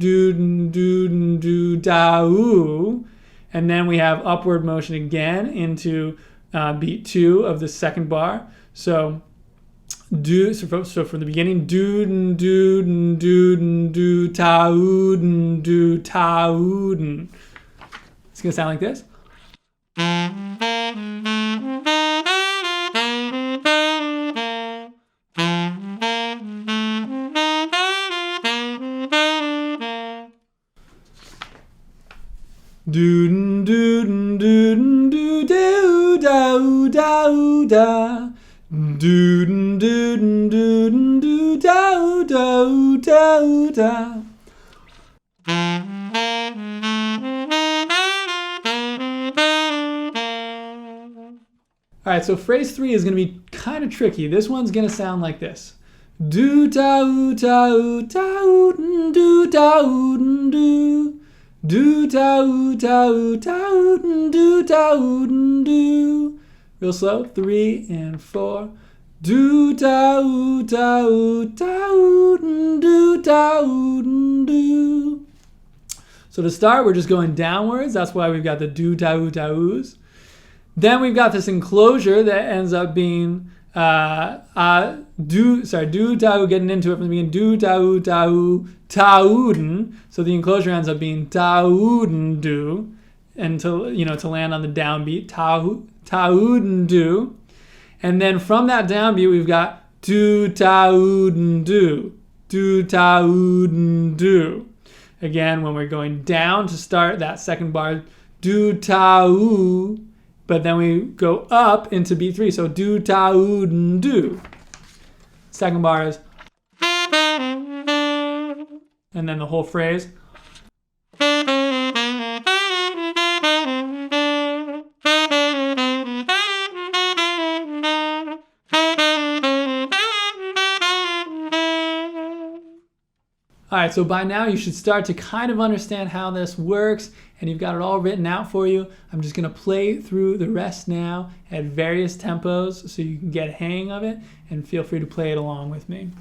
da-oo. And then we have upward motion again into beat 2 of the second bar. So so from the beginning, do, ta-oo. It's going to sound like this. Do da da do da. All right, so phrase 3 is going to be kind of tricky. This one's going to sound like this. Do da da da do da do. Do da da da do da do. Real slow. 3 and 4. Do da da da do da do. So to start, we're just going downwards. That's why we've got the do da da's. Then we've got this enclosure that ends up being do da getting into it from the beginning. Do da tauden. So the enclosure ends up being tauden do, and to land on the downbeat tauden do, and then from that downbeat we've got do tauden do. Again, when we're going down to start that second bar, do tau. But then we go up into beat 3, so do tauden do. Second bar is. and then the whole phrase. All right, so by now you should start to kind of understand how this works, and you've got it all written out for you. I'm just gonna play through the rest now at various tempos so you can get a hang of it, and feel free to play it along with me.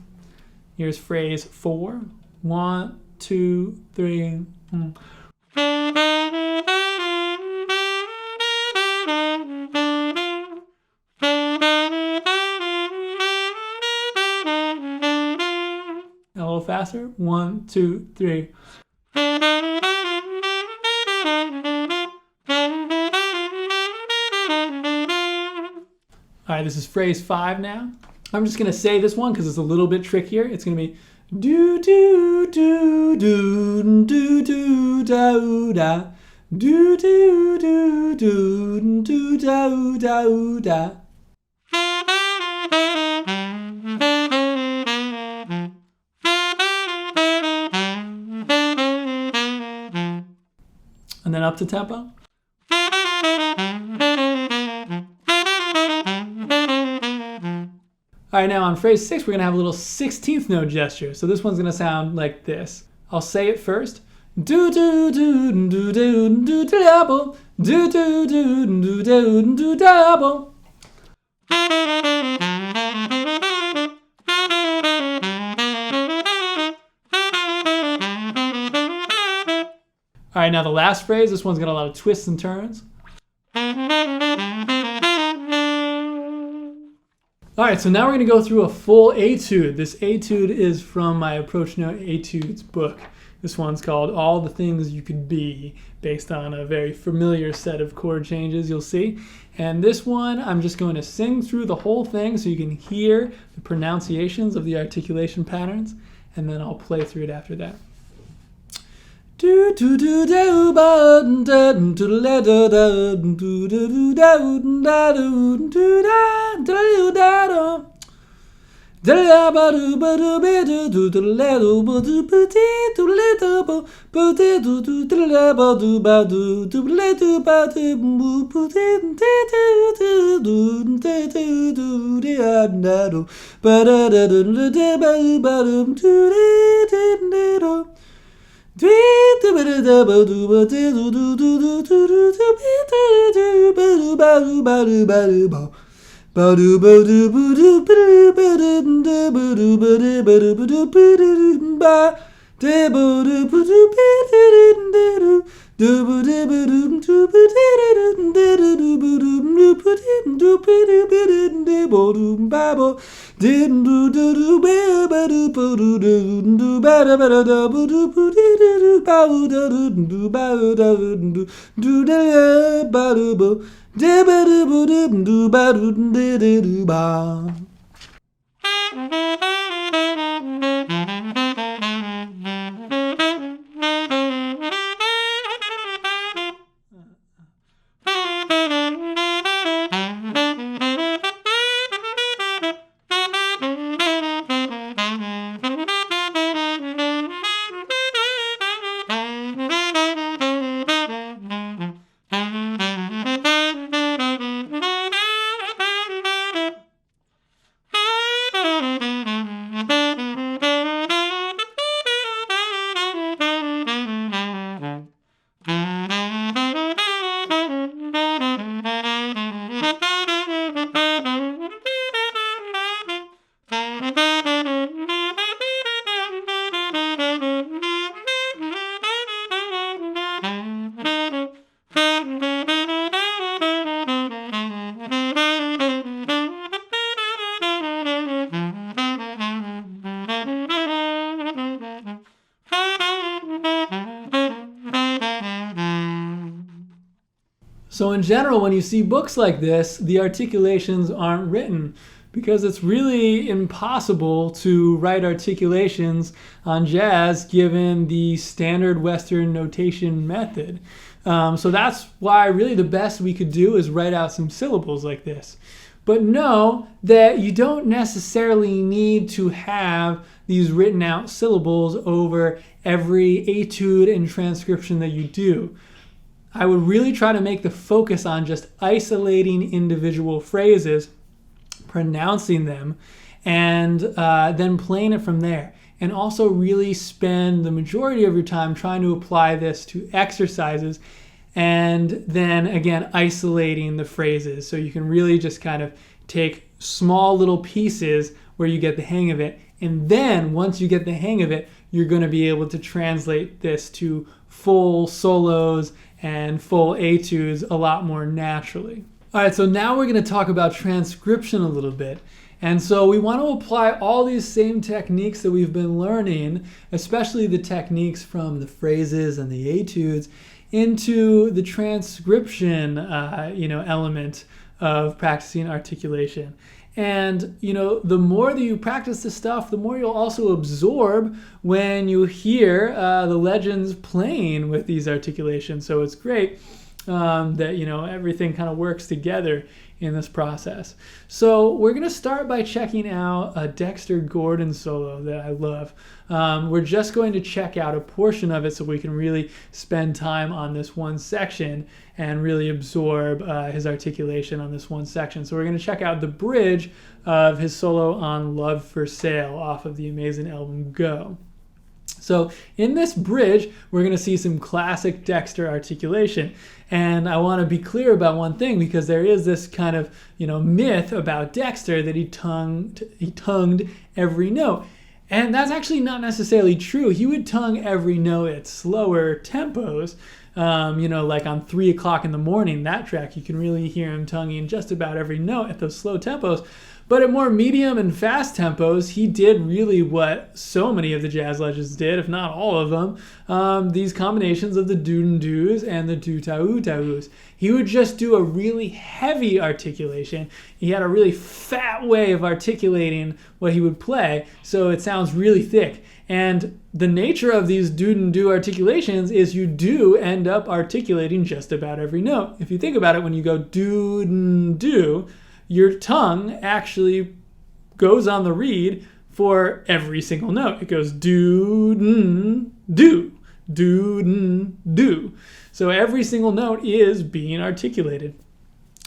Here's phrase 4. 1, 2, 3. A little faster. 1, 2, 3. All right, this is phrase 5 now. I'm just gonna say this one because it's a little bit trickier. It's gonna be do do do do do do da da do do do do do da da da. And then up to tempo. All right, now on phrase 6, we're gonna have a little 16th note gesture. So this one's gonna sound like this. I'll say it first. Do do do do do do double. Do do do do do do double. All right, now the last phrase, this one's got a lot of twists and turns. All right, so now we're gonna go through a full etude. This etude is from my Approach Note Etudes book. This one's called All the Things You Could Be, based on a very familiar set of chord changes you'll see. And this one, I'm just going to sing through the whole thing so you can hear the pronunciations of the articulation patterns, and then I'll play through it after that. Do do do do ba da do la da da do do da da do do da do da do da ba do ba do ba do do la do ba do ba do la do ba do do do la ba do ba do do la do ba do bu bu do do do do do da do ba da da do da ba do do do. So in general, when you see books like this, the articulations aren't written because it's really impossible to write articulations on jazz given the standard Western notation method. So that's why really the best we could do is write out some syllables like this. But know that you don't necessarily need to have these written out syllables over every etude and transcription that you do. I would really try to make the focus on just isolating individual phrases, pronouncing them, and then playing it from there. And also really spend the majority of your time trying to apply this to exercises, and then again isolating the phrases so you can really just kind of take small little pieces where you get the hang of it. And then once you get the hang of it, you're going to be able to translate this to full solos and full etudes a lot more naturally. All right, so now we're going to talk about transcription a little bit. And so we want to apply all these same techniques that we've been learning, especially the techniques from the phrases and the etudes, into the transcription element of practicing articulation. And the more that you practice this stuff, the more you'll also absorb when you hear the legends playing with these articulations. So it's great that everything kind of works together in this process. So we're going to start by checking out a Dexter Gordon solo that I love. We're just going to check out a portion of it so we can really spend time on this one section and really absorb his articulation on this one section. So we're going to check out the bridge of his solo on Love for Sale off of the amazing album Go. So in this bridge, we're going to see some classic Dexter articulation. And I want to be clear about one thing, because there is this kind of, myth about Dexter that he tongued every note. And that's actually not necessarily true. He would tongue every note at slower tempos. Like on 3 o'clock in the morning, that track, you can really hear him tonguing just about every note at those slow tempos. But at more medium and fast tempos, he did really what so many of the jazz legends did, if not all of them, these combinations of the doo-doo-doos and the doo-ta-oo-ta-oos. He would just do a really heavy articulation. He had a really fat way of articulating what he would play, so it sounds really thick. And the nature of these doo-doo-doo articulations is you do end up articulating just about every note. If you think about it, when you go doo-doo-doo, your tongue actually goes on the reed for every single note. It goes do-do, do-do. So every single note is being articulated.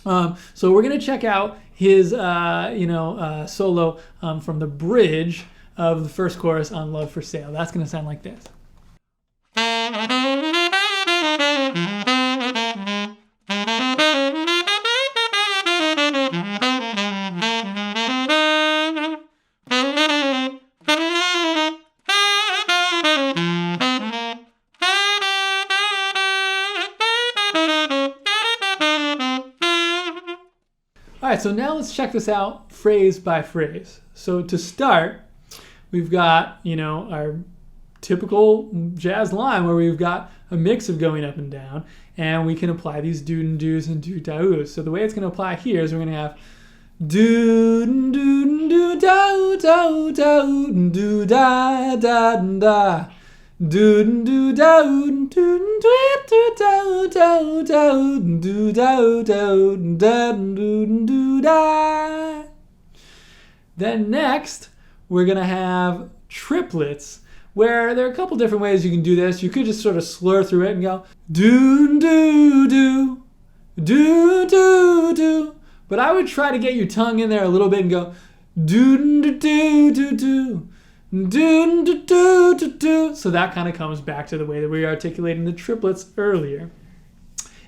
So we're going to check out his solo from the bridge of the first chorus on Love for Sale. That's going to sound like this. All right, so now let's check this out phrase by phrase. So to start, we've got, our typical jazz line where we've got a mix of going up and down, and we can apply these doo-doos and doo-ta-oos. So the way it's going to apply here is we're going to have doo-doo-doo-da-da-da-da, doo-doo-da-da-da-da-da-da-da-da-da. Then next, we're going to have triplets, where there are a couple different ways you can do this. You could just sort of slur through it and go doo-doo-doo, doo-doo-doo. But I would try to get your tongue in there a little bit and go doo-doo-doo-doo-doo. Do-do-do-do-do. So that kind of comes back to the way that we were articulating the triplets earlier. And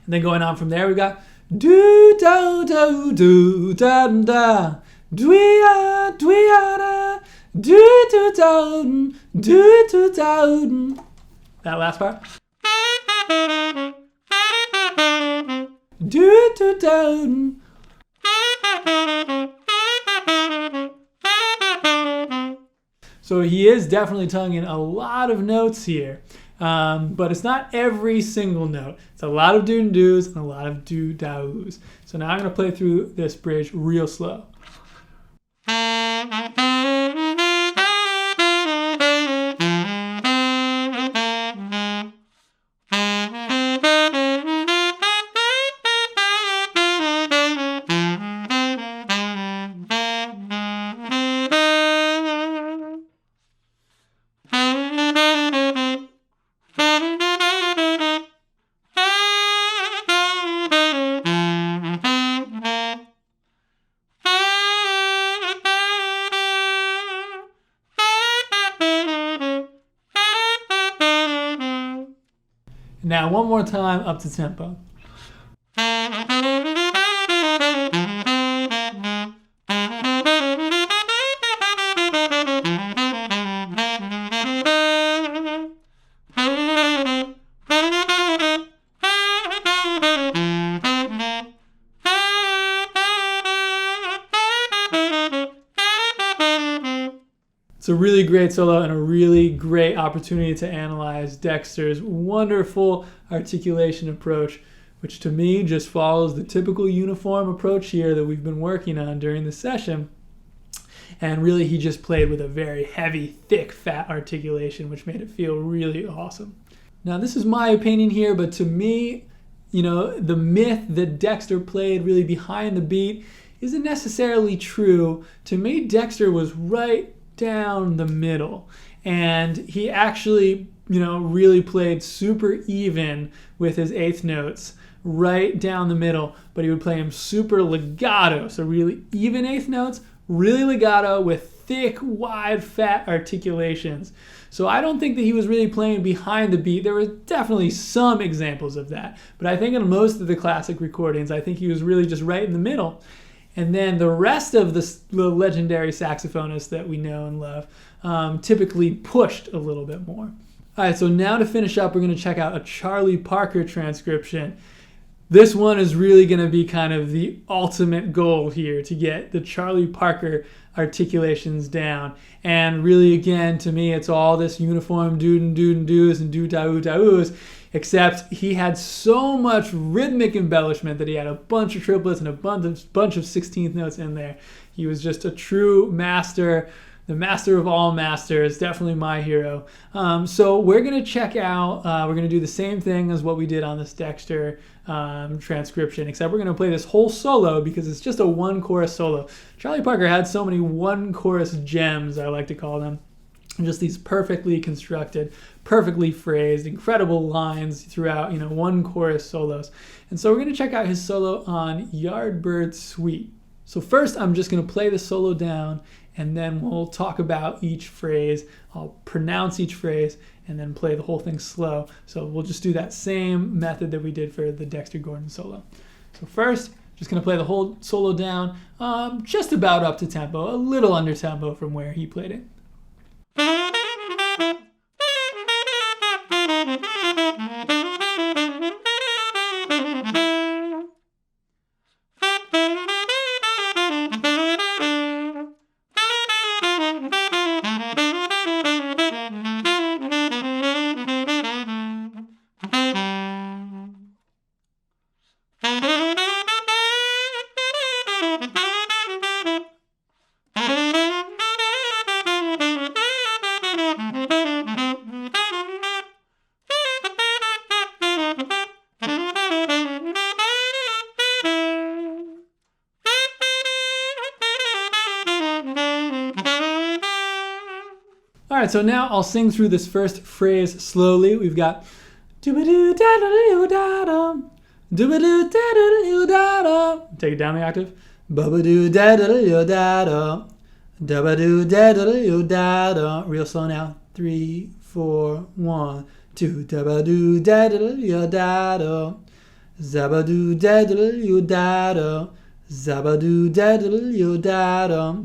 then going on from there, we got do-do-do-do-da-da, do-ya, do-ya-da, do-do-do, do-do-do. That last part. Do-do-do. So he is definitely tonguing a lot of notes here, but it's not every single note. It's a lot of doo-doos and a lot of doo-da-oos. So now I'm going to play through this bridge real slow. Now one more time up to tempo. It's a really great solo and a really great opportunity to analyze Dexter's wonderful articulation approach, which to me just follows the typical uniform approach here that we've been working on during the session. And really, he just played with a very heavy, thick, fat articulation, which made it feel really awesome. Now, this is my opinion here, but to me, the myth that Dexter played really behind the beat isn't necessarily true. To me, Dexter was right down the middle, and he actually really played super even with his eighth notes right down the middle, but he would play them super legato, so really even eighth notes, really legato with thick, wide, fat articulations. So I don't think that he was really playing behind the beat. There were definitely some examples of that, but I think in most of the classic recordings, I think he was really just right in the middle. And then the rest of the legendary saxophonists that we know and love typically pushed a little bit more. All right, so now to finish up, we're going to check out a Charlie Parker transcription. This one is really going to be kind of the ultimate goal here, to get the Charlie Parker articulations down. And really, again, to me, it's all this uniform doos and do-da-oo-da-oos, except he had so much rhythmic embellishment that he had a bunch of triplets and a bunch of 16th notes in there. He was just a true master, the master of all masters, definitely my hero. So we're going to check out, we're going to do the same thing as what we did on this Dexter transcription, except we're going to play this whole solo because it's just a one chorus solo. Charlie Parker had so many one chorus gems, I like to call them. Just these perfectly constructed, perfectly phrased, incredible lines throughout, one chorus solos. And so we're going to check out his solo on Yardbird Suite. So first, I'm just going to play the solo down, and then we'll talk about each phrase. I'll pronounce each phrase, and then play the whole thing slow. So we'll just do that same method that we did for the Dexter Gordon solo. So first, just going to play the whole solo down, just about up to tempo, a little under tempo from where he played it. All right, so now I'll sing through this first phrase slowly. We've got do-ba-doo-da-da-doo-da-da, do-ba-doo-da-da-doo-da-da. Take it down the octave. Ba-ba-doo-da-da-doo-da-da, da-ba-doo-da-da-doo-da-da. Real slow now. 3, 4, 1, 2. Da-ba-doo-da-da-doo-da-da, zabba-doo-da-da-doo-da-da, zabba-doo-da-da-doo-da-da.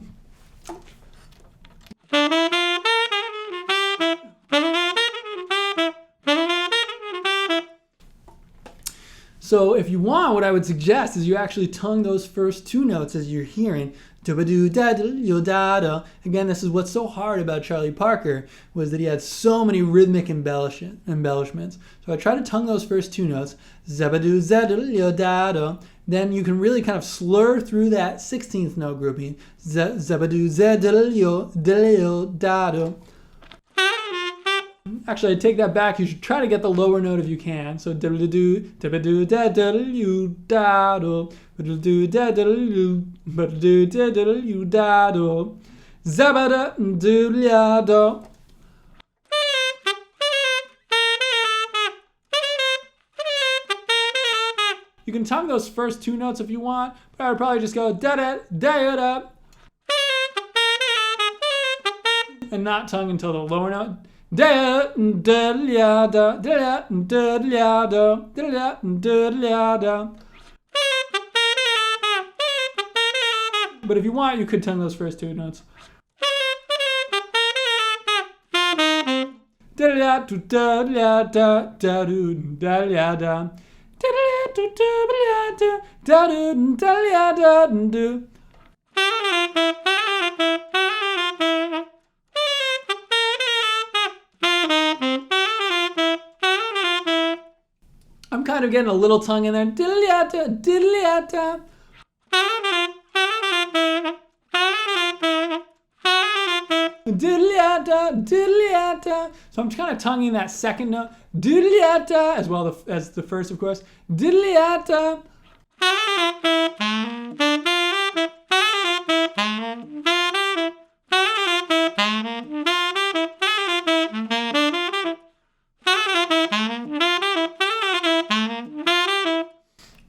So if you want, what I would suggest is you actually tongue those first two notes as you're hearing. Da-ba-doo-da-da-da-da. Again, this is what's so hard about Charlie Parker, was that he had so many rhythmic embellishments. So I try to tongue those first two notes. Zabba-doo-za-da-da-da. Then you can really kind of slur through that 16th note grouping. Zabba-doo-za-da-da-da-da. Actually, I take that back. You should try to get the lower note if you can. So diddle-doo, da-ba-doo-da-da-doo-da-do, ba-doo-da-da-doo, ba-doo-da-da-doo-da-do, zabba-da-doo-da-do. You can tongue those first two notes if you want, but I would probably just go da-da-da-da-da and not tongue until the lower note. da da da da da da da da da. But if you want, you could tongue those first two notes. Da da da da da da da da da. I'm kind of getting a little tongue in there. So I'm kind of tonguing that second note as well as the first, of course.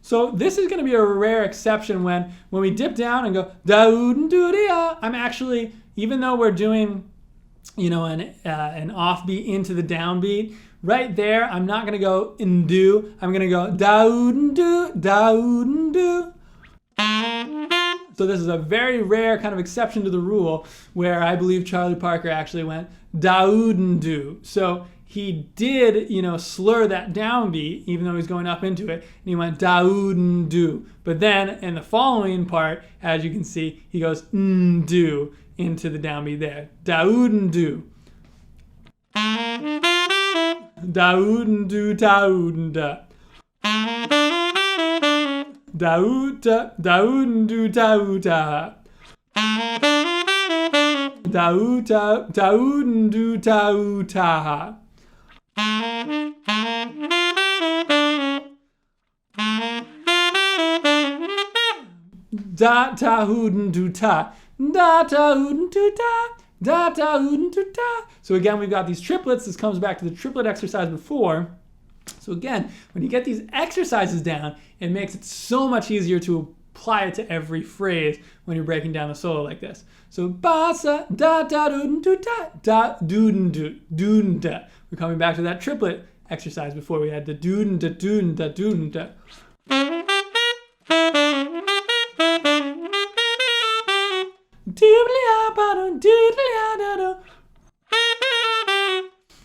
So this is going to be a rare exception when we dip down and go da-oo-doo-dee-ah. I'm actually, even though we're doing, an offbeat into the downbeat, right there, I'm not going to go in-do. I'm going to go da-oo-doo, da-oo-doo. So this is a very rare kind of exception to the rule where I believe Charlie Parker actually went da-oo-doo. So he did, slur that downbeat, even though he's going up into it, and he went da-oo-doo. But then in the following part, as you can see, he goes do into the downbeat there. Da-oo-doo. Da-oo-doo, da-oo-da. Da-oo-da, da-oo-doo, da-oo-da. Da-oo-da, da-oo-doo, da-oo-da. Da ta hooden do ta, da ta hooden do ta, da ta hooden do ta. So again, we've got these triplets. This comes back to the triplet exercise before. So again, when you get these exercises down, it makes it so much easier to apply it to every phrase when you're breaking down the solo like this. So basa da da dooden do da da dooden do dooden da. We're coming back to that triplet exercise before we had the dooden da dooden da dooden da.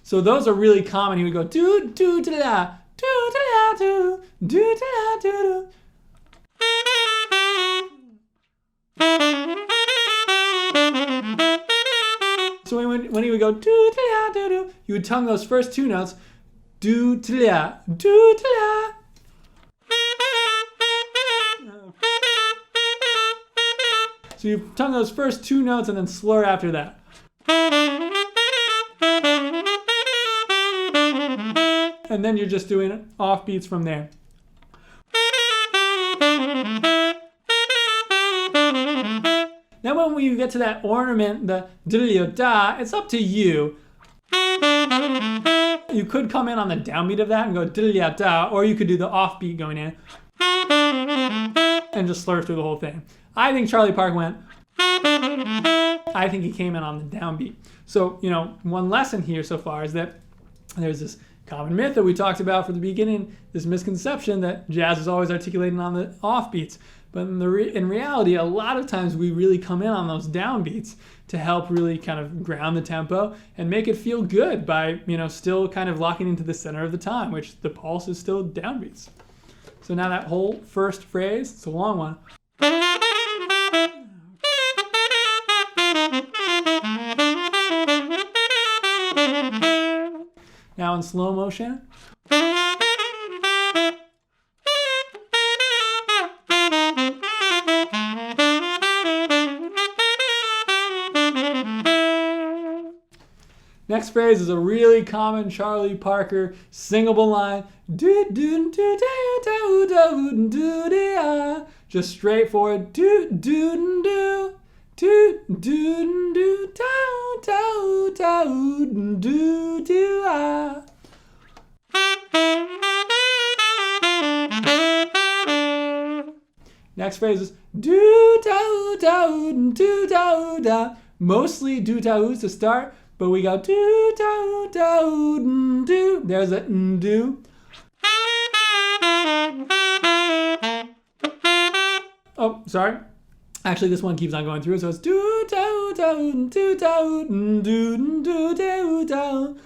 So those are really common. He would go do do da da do da do do da do. So when he would go do da do do, you would tongue those first two notes do da do da. So you tongue those first two notes and then slur after that. And then you're just doing offbeats from there. Now when we get to that ornament, the da, it's up to you. You could come in on the downbeat of that and go da, or you could do the offbeat going in and just slur through the whole thing. I think Charlie Park went. I think he came in on the downbeat. So, one lesson here so far is that there's this common myth that we talked about from the beginning, this misconception that jazz is always articulating on the offbeats. But in reality, a lot of times we really come in on those downbeats to help really kind of ground the tempo and make it feel good by, still kind of locking into the center of the time, which the pulse is still downbeats. So now that whole first phrase, it's a long one. Now in slow motion. Next phrase is a really common Charlie Parker singable line. Just straightforward. Next phrase is do da da da. Mostly do da to start, but we go do, do, do, do. There's a do. Oh, sorry. Actually, this one keeps on going through, so it's do, do, do, do, do, do, do, do, do.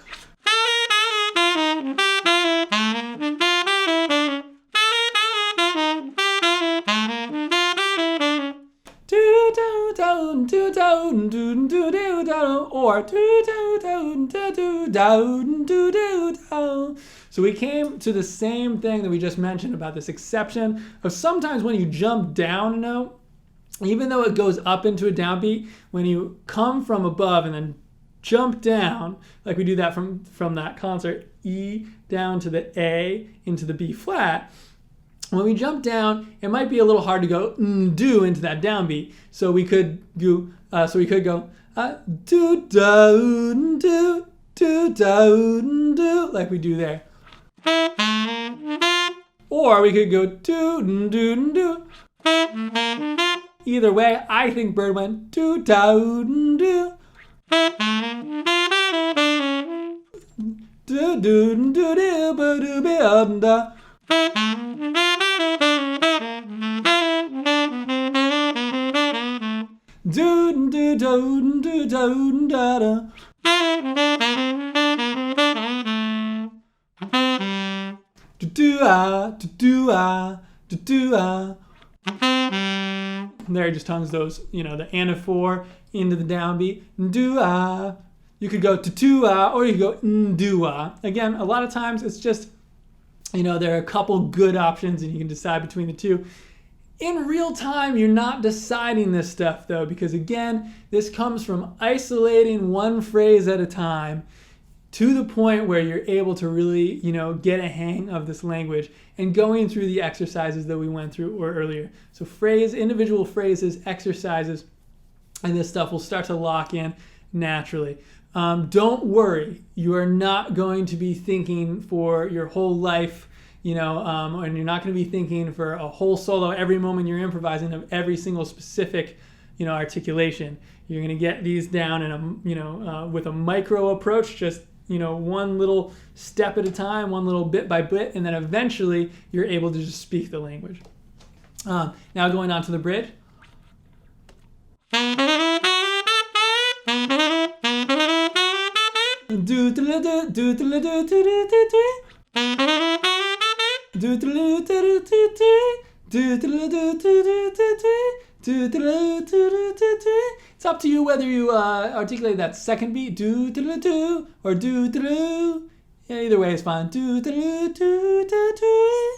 Or so we came to the same thing that we just mentioned about this exception of sometimes when you jump down a note, even though it goes up into a downbeat, when you come from above and then jump down, like we do that from that concert, E down to the A into the B flat, when we jump down, it might be a little hard to go do into that downbeat. So we could go do do do do do do like we do there. Or we could go do do do. Either way, I think Bird went do do do. Do do do do ba do ba da. Do do do do do da da. Do do ah do do ah do do ah. There, just tones those, the anaphor into the downbeat. Do ah. You could go to do ah, or you could go do ah. Again, a lot of times it's just, there are a couple good options and you can decide between the two. In real time, you're not deciding this stuff though, because again, this comes from isolating one phrase at a time to the point where you're able to really, get a hang of this language and going through the exercises that we went through earlier. So individual phrases, exercises, and this stuff will start to lock in naturally. Don't worry, you are not going to be thinking for your whole life, and you're not going to be thinking for a whole solo every moment you're improvising of every single specific, articulation. You're going to get these down in a, with a micro approach, just, one little step at a time, one little bit by bit, and then eventually you're able to just speak the language. Now going on to the bridge. Do do do do do do do do. It's up to you whether you articulate that second beat, do do do, or do do. Yeah, either way is fine. Do do do do do.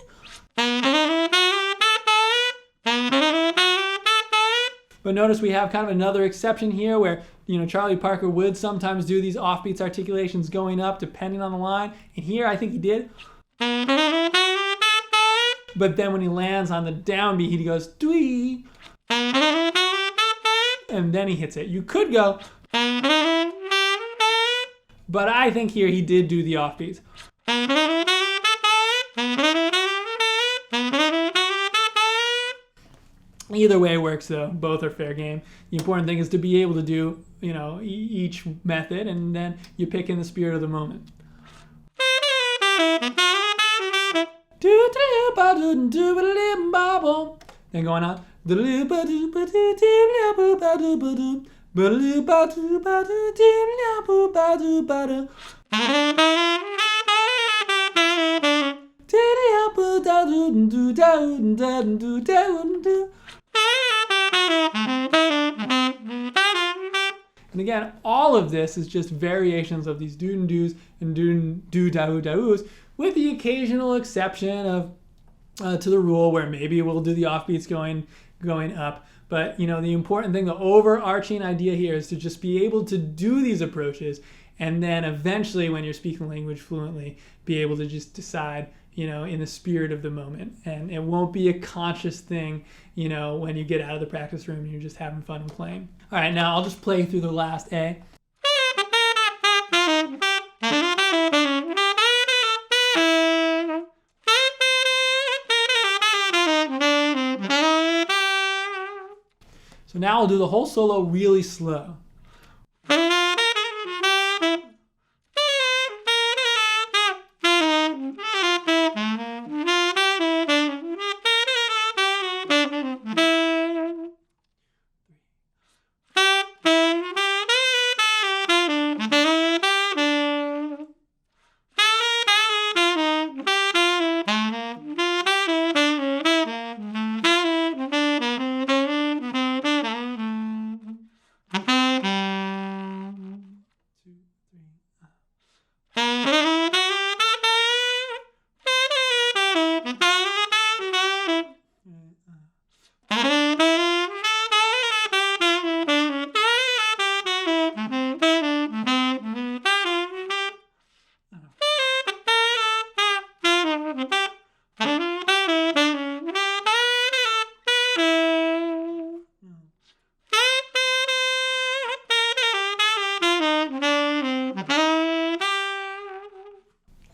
But notice we have kind of another exception here where, Charlie Parker would sometimes do these offbeats articulations going up depending on the line. And here I think he did. But then when he lands on the downbeat, he goes, dwee. And then he hits it. You could go, but I think here he did do the offbeats. Either way works though. Both are fair game. The important thing is to be able to do, each method, and then you pick in the spirit of the moment. Then going on. And again, all of this is just variations of these do-and-dos and do-da-oo-da-oos, with the occasional exception of to the rule where maybe we'll do the offbeats going up. But the important thing, the overarching idea here is to just be able to do these approaches, and then eventually when you're speaking language fluently, be able to just decide, in the spirit of the moment. And it won't be a conscious thing, when you get out of the practice room and you're just having fun and playing. All right, now I'll just play through the last A. So now I'll do the whole solo really slow.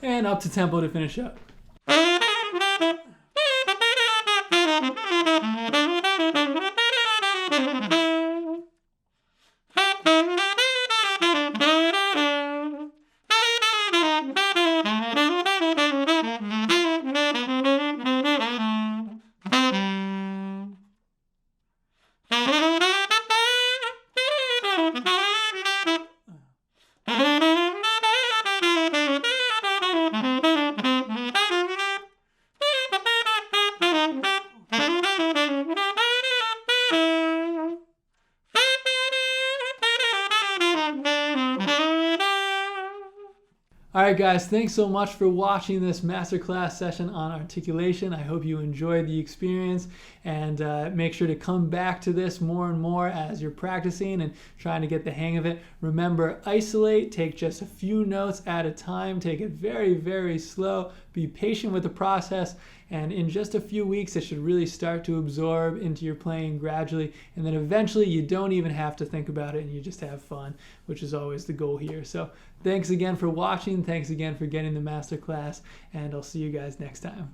And up to tempo to finish up. All right, guys, thanks so much for watching this masterclass session on articulation. I hope you enjoyed the experience, and make sure to come back to this more and more as you're practicing and trying to get the hang of it. Remember, isolate, take just a few notes at a time, take it very, very slow, be patient with the process, and in just a few weeks, it should really start to absorb into your playing gradually, and then eventually you don't even have to think about it and you just have fun, which is always the goal here. So thanks again for watching. Thanks again for getting the masterclass, and I'll see you guys next time.